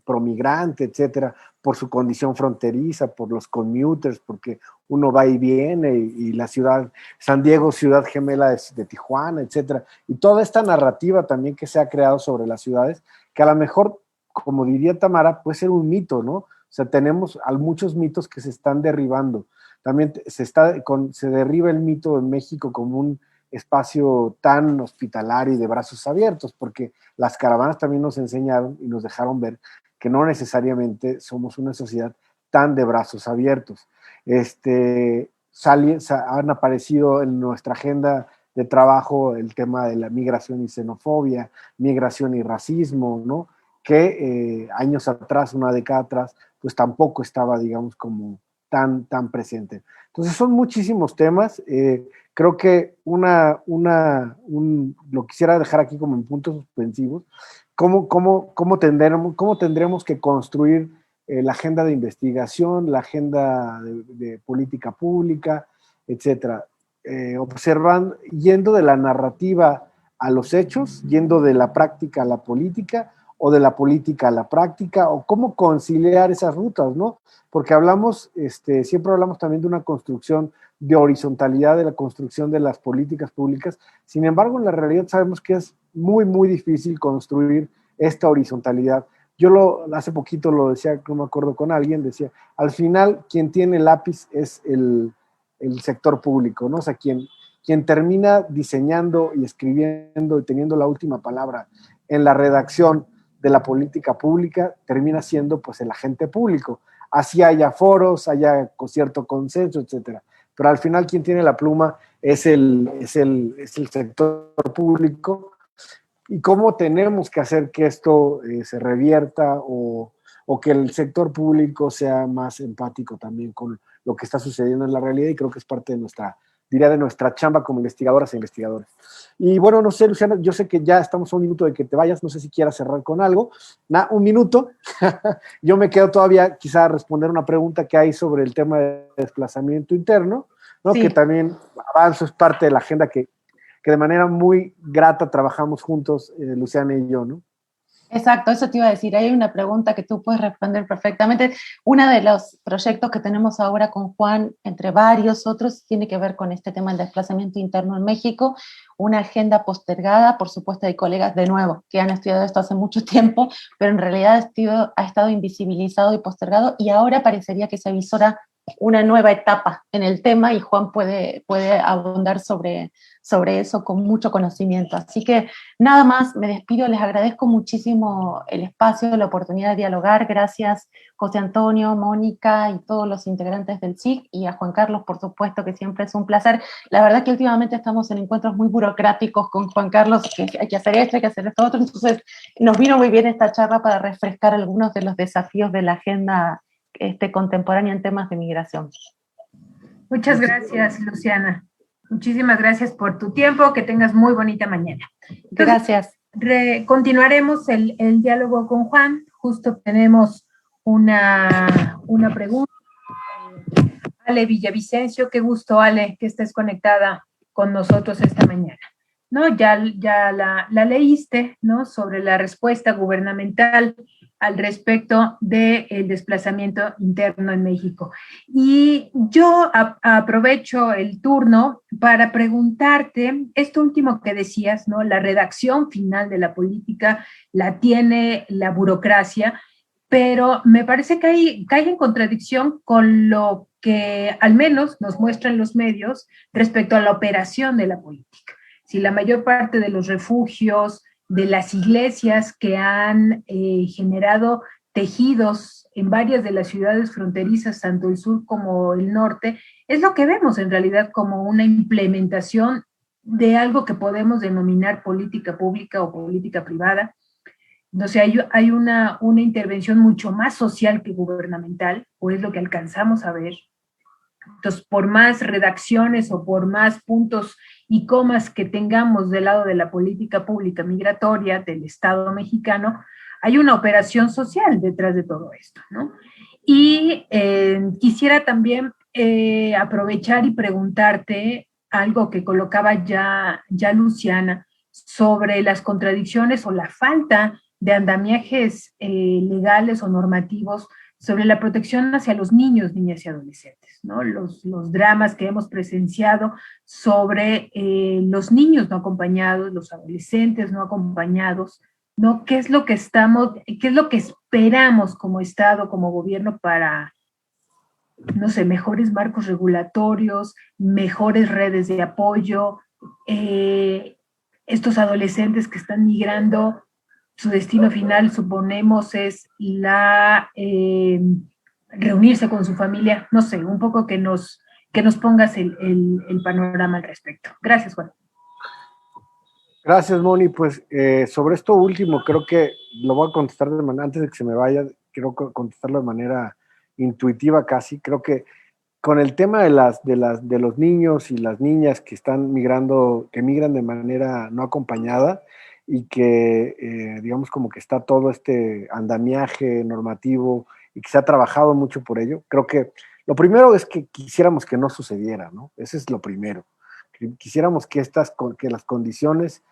promigrante, etcétera, por su condición fronteriza, por los commuters, porque uno va y viene, y la ciudad, San Diego, ciudad gemela de Tijuana, etcétera, y toda esta narrativa también que se ha creado sobre las ciudades, que a lo mejor, como diría Tamara, puede ser un mito, ¿no? O sea, tenemos muchos mitos que se están derribando. También se derriba el mito en México como un espacio tan hospitalario y de brazos abiertos, porque las caravanas también nos enseñaron y nos dejaron ver que no necesariamente somos una sociedad tan de brazos abiertos. Han aparecido en nuestra agenda de trabajo el tema de la migración y xenofobia, migración y racismo, ¿no? Que años atrás, una década atrás, pues tampoco estaba, digamos, como tan presente. Entonces son muchísimos temas. Creo que lo quisiera dejar aquí como en puntos suspensivos. ¿Cómo tendremos que construir la agenda de investigación, la agenda de política pública, etcétera? Observando, yendo de la narrativa a los hechos, yendo de la práctica a la política, o de la política a la práctica, o cómo conciliar esas rutas, ¿no? Porque siempre hablamos también de una construcción de horizontalidad, de la construcción de las políticas públicas. Sin embargo, en la realidad sabemos que es muy, muy difícil construir esta horizontalidad. Hace poquito lo decía, no me acuerdo con alguien, decía, al final quien tiene el lápiz es el sector público, ¿no? O sea, quien termina diseñando y escribiendo y teniendo la última palabra en la redacción de la política pública termina siendo pues el agente público. Así haya foros, haya cierto consenso, etcétera. Pero al final quien tiene la pluma es el sector público. ¿Y cómo tenemos que hacer que esto se revierta o que el sector público sea más empático también con lo que está sucediendo en la realidad? Y creo que es parte de nuestra chamba como investigadoras e investigadores. Y bueno, no sé, Luciana, yo sé que ya estamos a un minuto de que te vayas, no sé si quieras cerrar con algo. Un minuto. Yo me quedo todavía quizá a responder una pregunta que hay sobre el tema de desplazamiento interno, ¿no? Sí. Que también Avanzo es parte de la agenda que de manera muy grata trabajamos juntos, Luciana y yo, ¿no? Exacto, eso te iba a decir. Hay una pregunta que tú puedes responder perfectamente. Uno de los proyectos que tenemos ahora con Juan, entre varios otros, tiene que ver con este tema del desplazamiento interno en México, una agenda postergada. Por supuesto, hay colegas de nuevo que han estudiado esto hace mucho tiempo, pero en realidad ha estado invisibilizado y postergado, y ahora parecería que se avisora una nueva etapa en el tema, y Juan puede abundar sobre eso con mucho conocimiento. Así que nada más, me despido, les agradezco muchísimo el espacio, la oportunidad de dialogar. Gracias José Antonio, Mónica y todos los integrantes del SIC, y a Juan Carlos, por supuesto, que siempre es un placer. La verdad que últimamente estamos en encuentros muy burocráticos con Juan Carlos, que hay que hacer esto, hay que hacer esto otro, entonces nos vino muy bien esta charla para refrescar algunos de los desafíos de la agenda contemporánea en temas de migración. Muchas gracias, Luciana. Muchísimas gracias por tu tiempo, que tengas muy bonita mañana. Entonces, gracias. Continuaremos el diálogo con Juan. Justo tenemos una pregunta. Ale Villavicencio, qué gusto, Ale, que estés conectada con nosotros esta mañana. ¿No? Ya la leíste, ¿no? Sobre la respuesta gubernamental al respecto del desplazamiento interno en México. Y yo aprovecho el turno para preguntarte esto último que decías, ¿no? La redacción final de la política la tiene la burocracia, pero me parece que hay en contradicción con lo que al menos nos muestran los medios respecto a la operación de la política. Si la mayor parte de los refugios, de las iglesias que han generado tejidos en varias de las ciudades fronterizas, tanto el sur como el norte, es lo que vemos en realidad como una implementación de algo que podemos denominar política pública o política privada. Entonces hay una intervención mucho más social que gubernamental, o es lo que alcanzamos a ver. Entonces, por más redacciones o por más puntos y comas que tengamos del lado de la política pública migratoria del Estado mexicano, hay una operación social detrás de todo esto, ¿no? Y quisiera también aprovechar y preguntarte algo que colocaba ya Luciana sobre las contradicciones o la falta de andamiajes legales o normativos sobre la protección hacia los niños, niñas y adolescentes, ¿no? Los dramas que hemos presenciado sobre los niños no acompañados, los adolescentes no acompañados, ¿no? ¿Qué es lo que esperamos como Estado, como gobierno para, no sé, mejores marcos regulatorios, mejores redes de apoyo, estos adolescentes que están migrando? Su destino final, suponemos, es reunirse con su familia. No sé, un poco que nos pongas el panorama al respecto. Gracias, Juan. Gracias, Moni. Pues sobre esto último, creo que lo voy a contestar antes de que se me vaya, quiero contestarlo de manera intuitiva casi. Creo que con el tema de los niños y las niñas que están migrando, que migran de manera no acompañada, y que, digamos, como que está todo este andamiaje normativo y que se ha trabajado mucho por ello. Creo que lo primero es que quisiéramos que no sucediera, ¿no? Ese es lo primero. Quisiéramos que las condiciones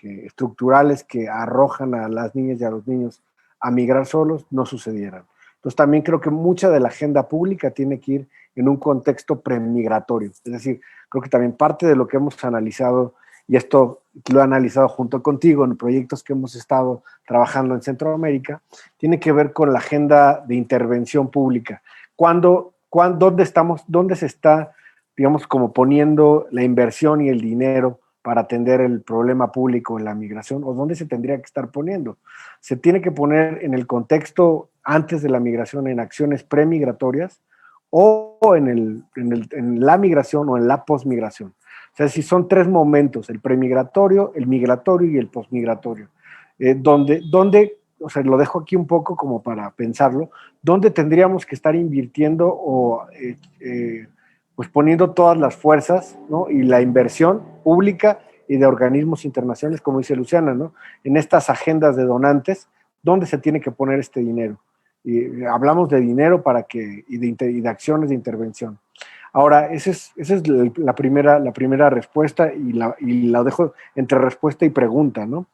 estructurales que arrojan a las niñas y a los niños a migrar solos no sucedieran. Entonces también creo que mucha de la agenda pública tiene que ir en un contexto premigratorio. Es decir, creo que también parte de lo que hemos analizado, y esto lo he analizado junto contigo en proyectos que hemos estado trabajando en Centroamérica, tiene que ver con la agenda de intervención pública. ¿Dónde se está, digamos, como poniendo la inversión y el dinero para atender el problema público en la migración, o dónde se tendría que estar poniendo? Se tiene que poner en el contexto antes de la migración, en acciones premigratorias, o en la migración o en la posmigración. O sea, si son tres momentos: el premigratorio, el migratorio y el posmigratorio. Donde, o sea, lo dejo aquí un poco como para pensarlo, ¿dónde tendríamos que estar invirtiendo o pues poniendo todas las fuerzas, ¿no? Y la inversión pública y de organismos internacionales, como dice Luciana, ¿no? En estas agendas de donantes, ¿dónde se tiene que poner este dinero? Y hablamos de dinero y de acciones de intervención. Ahora, esa es la primera respuesta, y la dejo entre respuesta y pregunta, ¿no?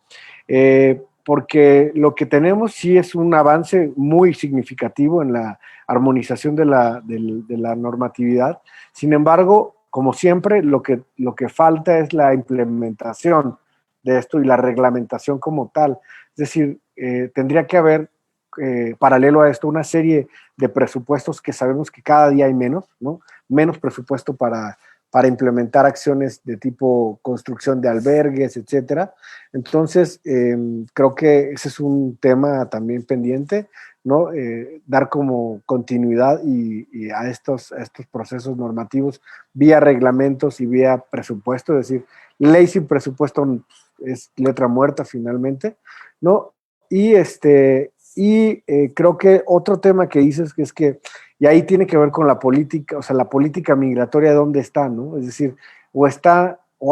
porque lo que tenemos sí es un avance muy significativo en la armonización de la normatividad. Sin embargo, como siempre, lo que falta es la implementación de esto y la reglamentación como tal. Es decir, tendría que haber, paralelo a esto, una serie de presupuestos que sabemos que cada día hay menos, ¿no? Menos presupuesto para implementar acciones de tipo construcción de albergues, etcétera. Entonces, creo que ese es un tema también pendiente, ¿no? Dar como continuidad y a estos procesos normativos vía reglamentos y vía presupuesto, es decir, ley sin presupuesto es letra muerta finalmente, ¿no? Y creo que otro tema que dices que es que, y ahí tiene que ver con la política, o sea, la política migratoria, ¿dónde está, no? Es decir, o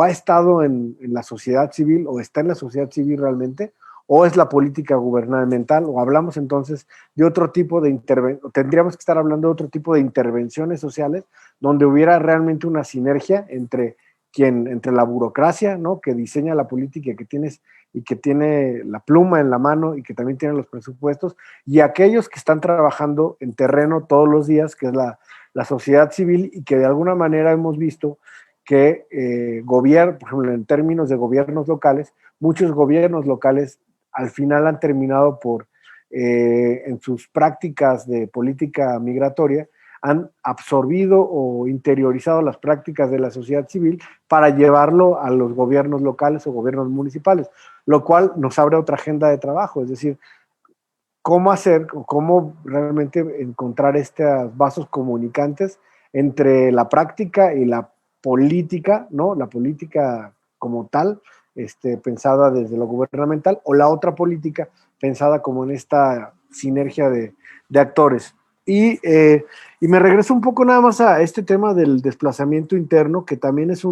ha estado en la sociedad civil, o está en la sociedad civil realmente, o es la política gubernamental, o hablamos entonces de otro tipo de intervención, tendríamos que estar hablando de otro tipo de intervenciones sociales, donde hubiera realmente una sinergia entre la burocracia, ¿no? Que diseña la política y que tiene la pluma en la mano y que también tiene los presupuestos, y aquellos que están trabajando en terreno todos los días, que es la sociedad civil, y que de alguna manera hemos visto que por ejemplo, en términos de gobiernos locales, muchos gobiernos locales al final han terminado por, en sus prácticas de política migratoria, han absorbido o interiorizado las prácticas de la sociedad civil para llevarlo a los gobiernos locales o gobiernos municipales, lo cual nos abre otra agenda de trabajo, es decir, cómo realmente encontrar estos vasos comunicantes entre la práctica y la política, ¿no? La política como tal, pensada desde lo gubernamental, o la otra política pensada como en esta sinergia de actores. Y me regreso un poco nada más a este tema del desplazamiento interno, que también es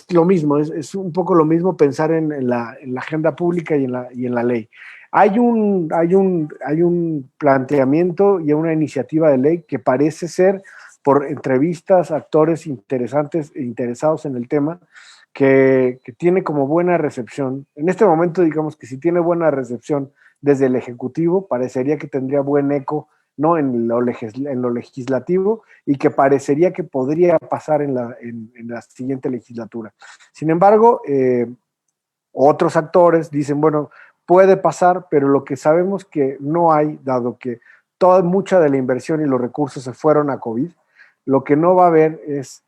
lo mismo, es un poco lo mismo pensar en la agenda pública y en la ley. Hay un planteamiento y una iniciativa de ley que parece ser, por entrevistas, actores interesantes e interesados en el tema, que tiene como buena recepción. En este momento, digamos que si tiene buena recepción desde el Ejecutivo, parecería que tendría buen eco, ¿no? en lo legislativo, y que parecería que podría pasar en la siguiente legislatura. Sin embargo, otros actores dicen, bueno, puede pasar, pero lo que sabemos que no hay, dado que mucha de la inversión y los recursos se fueron a COVID, lo que no va a haber es,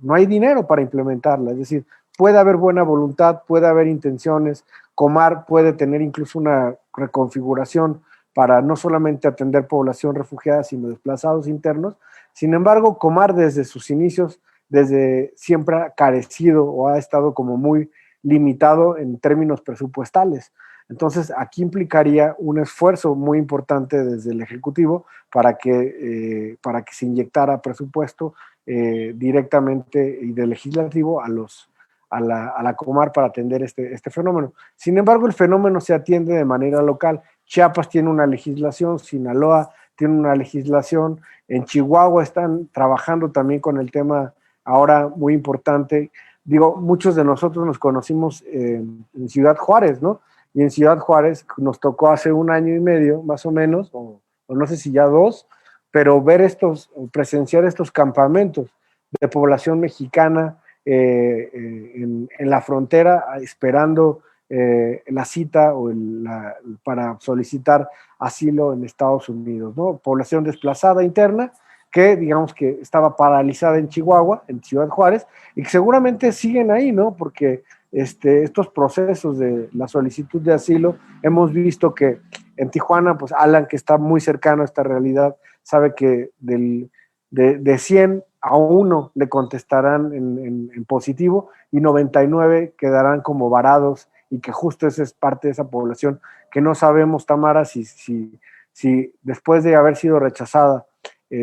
no hay dinero para implementarla. Es decir, puede haber buena voluntad, puede haber intenciones, Comar puede tener incluso una reconfiguración para no solamente atender población refugiada, sino desplazados internos. Sin embargo, Comar desde sus inicios, desde siempre ha carecido o ha estado como muy limitado en términos presupuestales. Entonces, aquí implicaría un esfuerzo muy importante desde el Ejecutivo para que se inyectara presupuesto directamente y del Legislativo a la Comar para atender este fenómeno. Sin embargo, el fenómeno se atiende de manera local. Chiapas tiene una legislación, Sinaloa tiene una legislación, en Chihuahua están trabajando también con el tema ahora muy importante. Digo, muchos de nosotros nos conocimos en Ciudad Juárez, ¿no? Y en Ciudad Juárez nos tocó hace 1 año y medio, más o menos, o no sé si ya 2, pero presenciar estos campamentos de población mexicana en la frontera, esperando la cita para solicitar asilo en Estados Unidos, ¿no? Población desplazada interna que digamos que estaba paralizada en Chihuahua, en Ciudad Juárez, y que seguramente siguen ahí, ¿no? Porque estos procesos de la solicitud de asilo, hemos visto que en Tijuana, pues Alan, que está muy cercano a esta realidad, sabe que de 100 a 1 le contestarán en positivo y 99 quedarán como varados, y que justo esa es parte de esa población que no sabemos, Tamara, si después de haber sido rechazada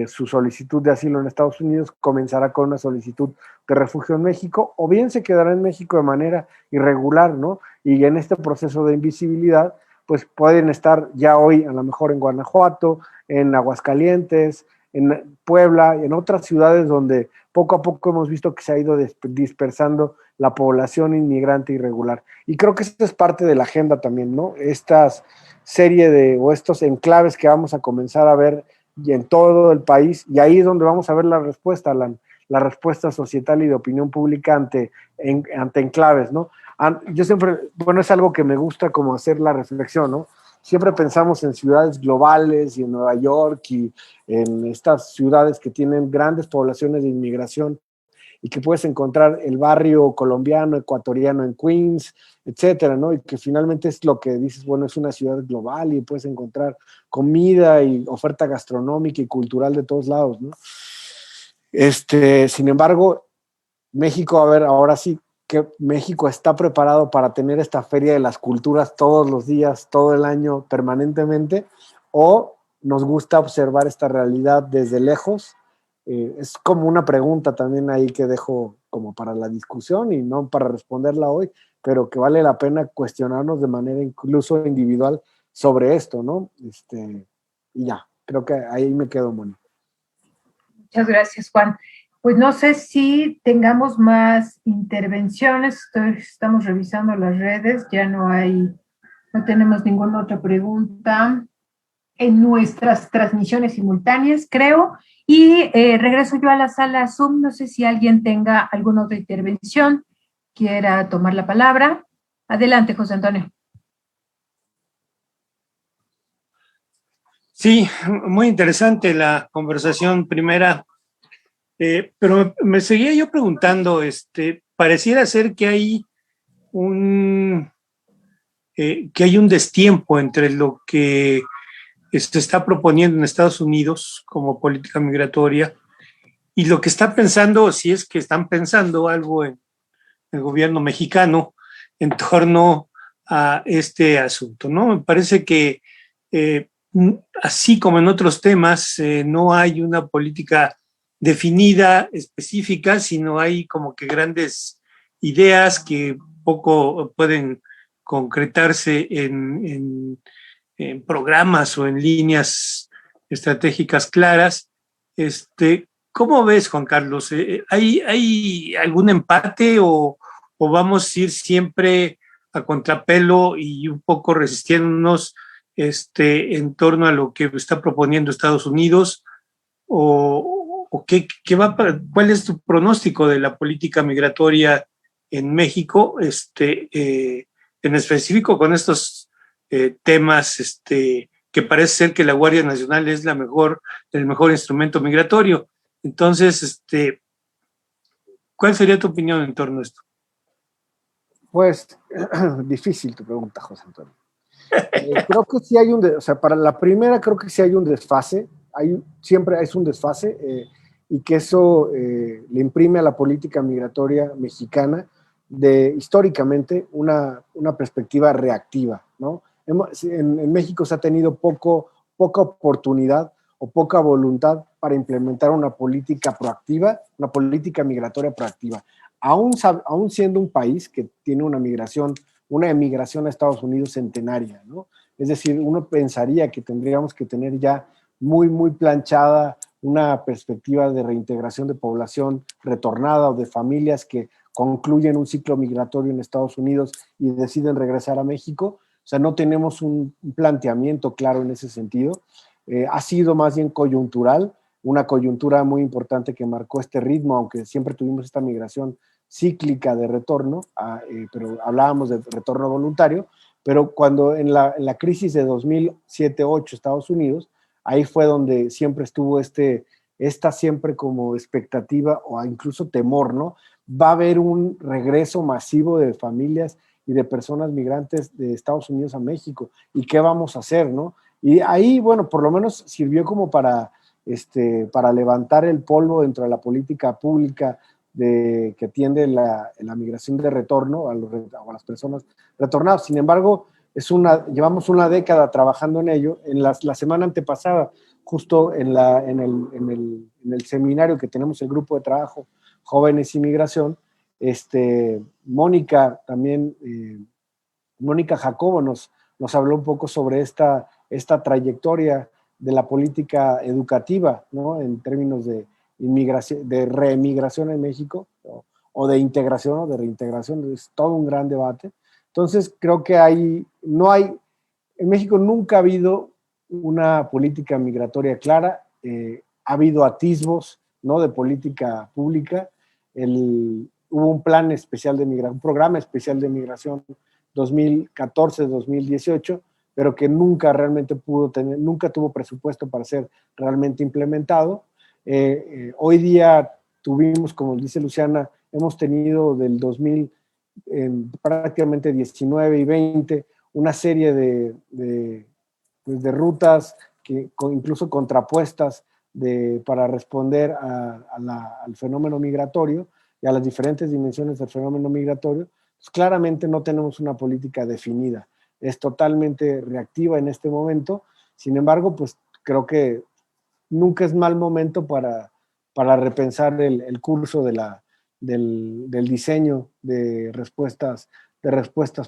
su solicitud de asilo en Estados Unidos, comenzará con una solicitud de refugio en México, o bien se quedará en México de manera irregular, ¿no? Y en este proceso de invisibilidad, pues pueden estar ya hoy a lo mejor en Guanajuato, en Aguascalientes, en Puebla y en otras ciudades donde poco a poco hemos visto que se ha ido dispersando la población inmigrante irregular. Y creo que esto es parte de la agenda también, ¿no? Estas serie o estos enclaves que vamos a comenzar a ver y en todo el país, y ahí es donde vamos a ver la respuesta, la respuesta societal y de opinión pública ante enclaves, ¿no? Yo siempre, bueno, es algo que me gusta como hacer la reflexión, ¿no? Siempre pensamos en ciudades globales y en Nueva York y en estas ciudades que tienen grandes poblaciones de inmigración y que puedes encontrar el barrio colombiano, ecuatoriano en Queens, etcétera, ¿no? Y que finalmente es lo que dices, bueno, es una ciudad global y puedes encontrar comida y oferta gastronómica y cultural de todos lados, ¿no? Sin embargo, México, a ver, ahora sí, que México está preparado para tener esta feria de las culturas todos los días, todo el año, permanentemente, o nos gusta observar esta realidad desde lejos. Es como una pregunta también ahí que dejo como para la discusión y no para responderla hoy, pero que vale la pena cuestionarnos de manera incluso individual sobre esto, ¿no? Y ya, creo que ahí me quedo, Moni. Muchas gracias, Juan. Pues no sé si tengamos más intervenciones. Estamos revisando las redes, ya no tenemos ninguna otra pregunta en nuestras transmisiones simultáneas, creo. Y regreso yo a la sala Zoom. No sé si alguien tenga alguna otra intervención, quiera tomar la palabra. Adelante, José Antonio. Sí, muy interesante la conversación primera, pero me seguía yo preguntando, pareciera ser que hay un destiempo entre lo que se está proponiendo en Estados Unidos como política migratoria y lo que está pensando, si es que están pensando algo en el gobierno mexicano en torno a este asunto, ¿no? Me parece que así como en otros temas, no hay una política definida, específica, sino hay como que grandes ideas que poco pueden concretarse en programas o en líneas estratégicas claras. ¿Cómo ves, Juan Carlos? ¿Hay algún empate o vamos a ir siempre a contrapelo y un poco resistiéndonos en torno a lo que está proponiendo Estados Unidos? ¿O cuál es tu pronóstico de la política migratoria en México, en específico con estos temas que parece ser que la Guardia Nacional es el mejor instrumento migratorio? Entonces, ¿cuál sería tu opinión en torno a esto? Pues, difícil tu pregunta, José Antonio. Creo que sí hay o sea, para la primera creo que sí hay un desfase, siempre es un desfase, y que eso le imprime a la política migratoria mexicana históricamente una perspectiva reactiva, ¿no? En México se ha tenido poca oportunidad o poca voluntad para implementar una política proactiva, una política migratoria proactiva. Aún siendo un país que tiene una emigración a Estados Unidos centenaria, ¿no? Es decir, uno pensaría que tendríamos que tener ya muy, muy planchada una perspectiva de reintegración de población retornada o de familias que concluyen un ciclo migratorio en Estados Unidos y deciden regresar a México. O sea, no tenemos un planteamiento claro en ese sentido. Ha sido más bien coyuntural, una coyuntura muy importante que marcó este ritmo, aunque siempre tuvimos esta migración cíclica de retorno, pero hablábamos de retorno voluntario, pero cuando en la crisis de 2007-2008 Estados Unidos, ahí fue donde siempre estuvo esta siempre como expectativa o incluso temor, ¿no? Va a haber un regreso masivo de familias y de personas migrantes de Estados Unidos a México, ¿y qué vamos a hacer, no? Y ahí, bueno, por lo menos sirvió como para levantar el polvo dentro de la política pública que atiende la migración de retorno a las personas retornadas. Sin embargo, llevamos una década trabajando en ello. En la semana antepasada, justo en el seminario que tenemos, el grupo de trabajo Jóvenes y Migración, Mónica Jacobo nos habló un poco sobre esta trayectoria la política educativa, ¿no? En términos de inmigración, de reemigración en México, o de integración o de reintegración, es todo un gran debate. Entonces, creo que en México nunca ha habido una política migratoria clara, ha habido atisbos, ¿no? De política pública. Hubo un plan especial de migración, un programa especial de migración 2014-2018, pero que nunca realmente nunca tuvo presupuesto para ser realmente implementado. Hoy día tuvimos, como dice Luciana, hemos tenido del 2000, prácticamente 19 y 20, una serie de rutas incluso contrapuestas para responder al fenómeno migratorio y a las diferentes dimensiones del fenómeno migratorio. Pues claramente no tenemos una política definida, es totalmente reactiva en este momento. Sin embargo, pues creo que nunca es mal momento para repensar el curso del diseño de respuestas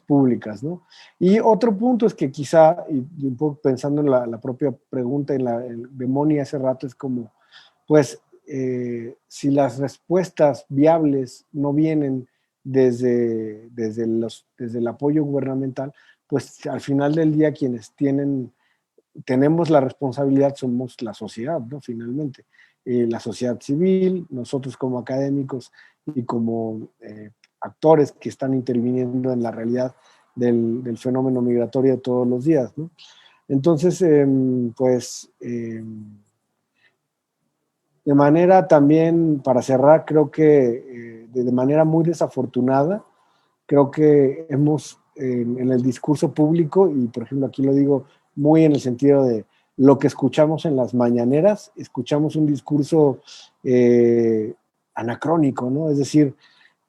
públicas, ¿no? Y otro punto es que quizá, y un poco pensando en la propia pregunta de Moni hace rato, es como, pues, si las respuestas viables no vienen desde el apoyo gubernamental, pues al final del día quienes tenemos la responsabilidad somos la sociedad, ¿no? Finalmente, la sociedad civil, nosotros como académicos y como actores que están interviniendo en la realidad del fenómeno migratorio de todos los días, ¿no? Entonces, de manera también, para cerrar, creo que de manera muy desafortunada, creo que hemos, en el discurso público, y por ejemplo aquí lo digo muy en el sentido de lo que escuchamos en las mañaneras, escuchamos un discurso anacrónico, ¿no? Es decir,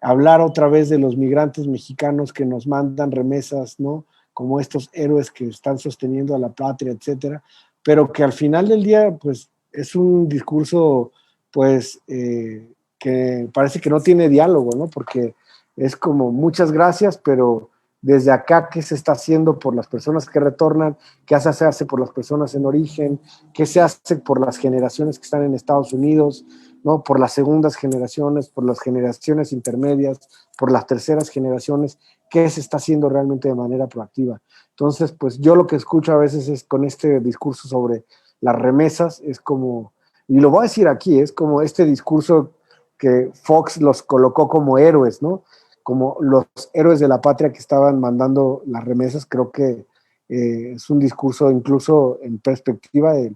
hablar otra vez de los migrantes mexicanos que nos mandan remesas, ¿no? Como estos héroes que están sosteniendo a la patria, etcétera, pero que al final del día, pues, es un discurso, pues, que parece que no tiene diálogo, ¿no? Porque es como muchas gracias, pero desde acá, ¿qué se está haciendo por las personas que retornan? ¿Qué se hace por las personas en origen? ¿Qué se hace por las generaciones que están en Estados Unidos? ¿No? Por las segundas generaciones, por las generaciones intermedias, por las terceras generaciones, ¿qué se está haciendo realmente de manera proactiva? Entonces, pues yo lo que escucho a veces es con este discurso sobre las remesas, es como, y lo voy a decir aquí, es como este discurso que Fox los colocó como héroes, ¿no? Como los héroes de la patria que estaban mandando las remesas. Creo que es un discurso incluso en perspectiva de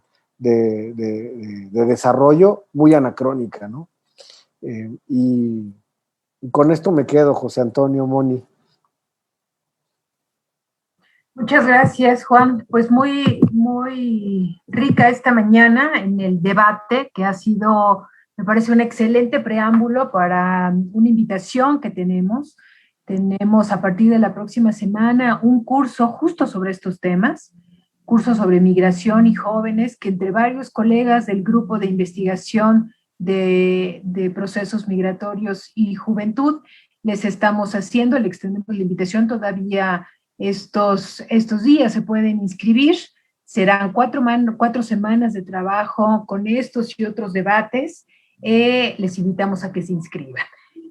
desarrollo muy anacrónica, ¿no? Y con esto me quedo, José Antonio, Moni. Muchas gracias, Juan. Pues muy, muy rica esta mañana en el debate, que ha sido, me parece, un excelente preámbulo para una invitación que tenemos. Tenemos a partir de la próxima semana un curso justo sobre estos temas, curso sobre migración y jóvenes, que entre varios colegas del grupo de investigación de procesos migratorios y juventud les estamos haciendo. Le extendemos la invitación todavía. Estos días se pueden inscribir, serán 4 semanas de trabajo con estos y otros debates. Les invitamos a que se inscriban.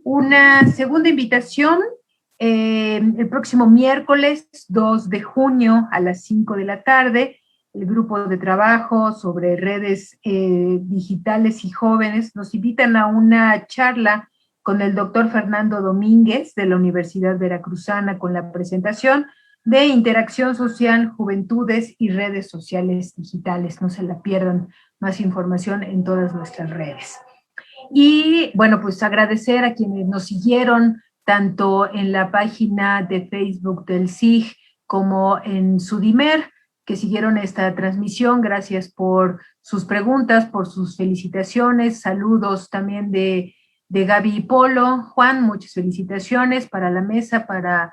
Una segunda invitación, el próximo miércoles 2 de junio a las 5 de la tarde, el grupo de trabajo sobre redes digitales y jóvenes nos invitan a una charla con el doctor Fernando Domínguez de la Universidad Veracruzana, con la presentación de Interacción Social, Juventudes y Redes Sociales Digitales. No se la pierdan, más información en todas nuestras redes. Y bueno, pues agradecer a quienes nos siguieron tanto en la página de Facebook del SIG como en Sudimer, que siguieron esta transmisión. Gracias por sus preguntas, por sus felicitaciones. Saludos también de Gaby y Polo. Juan, muchas felicitaciones para la mesa, para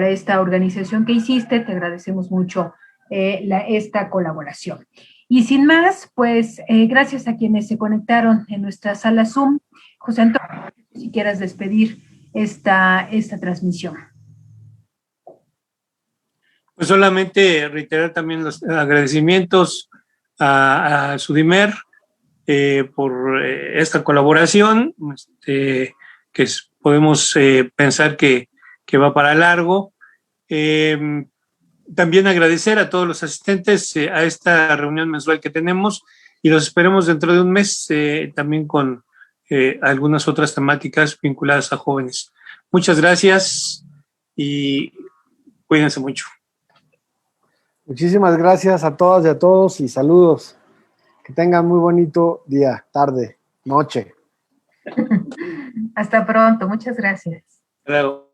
esta organización que hiciste. Te agradecemos mucho esta colaboración. Y sin más, pues gracias a quienes se conectaron en nuestra sala Zoom. José Antonio, si quieras despedir esta transmisión. Pues solamente reiterar también los agradecimientos a Sudimer por esta colaboración, podemos pensar que va para largo. También agradecer a todos los asistentes a esta reunión mensual que tenemos y los esperemos dentro de un mes también con algunas otras temáticas vinculadas a jóvenes. Muchas gracias y cuídense mucho. Muchísimas gracias a todas y a todos y saludos. Que tengan muy bonito día, tarde, noche. Hasta pronto, muchas gracias. Hasta luego.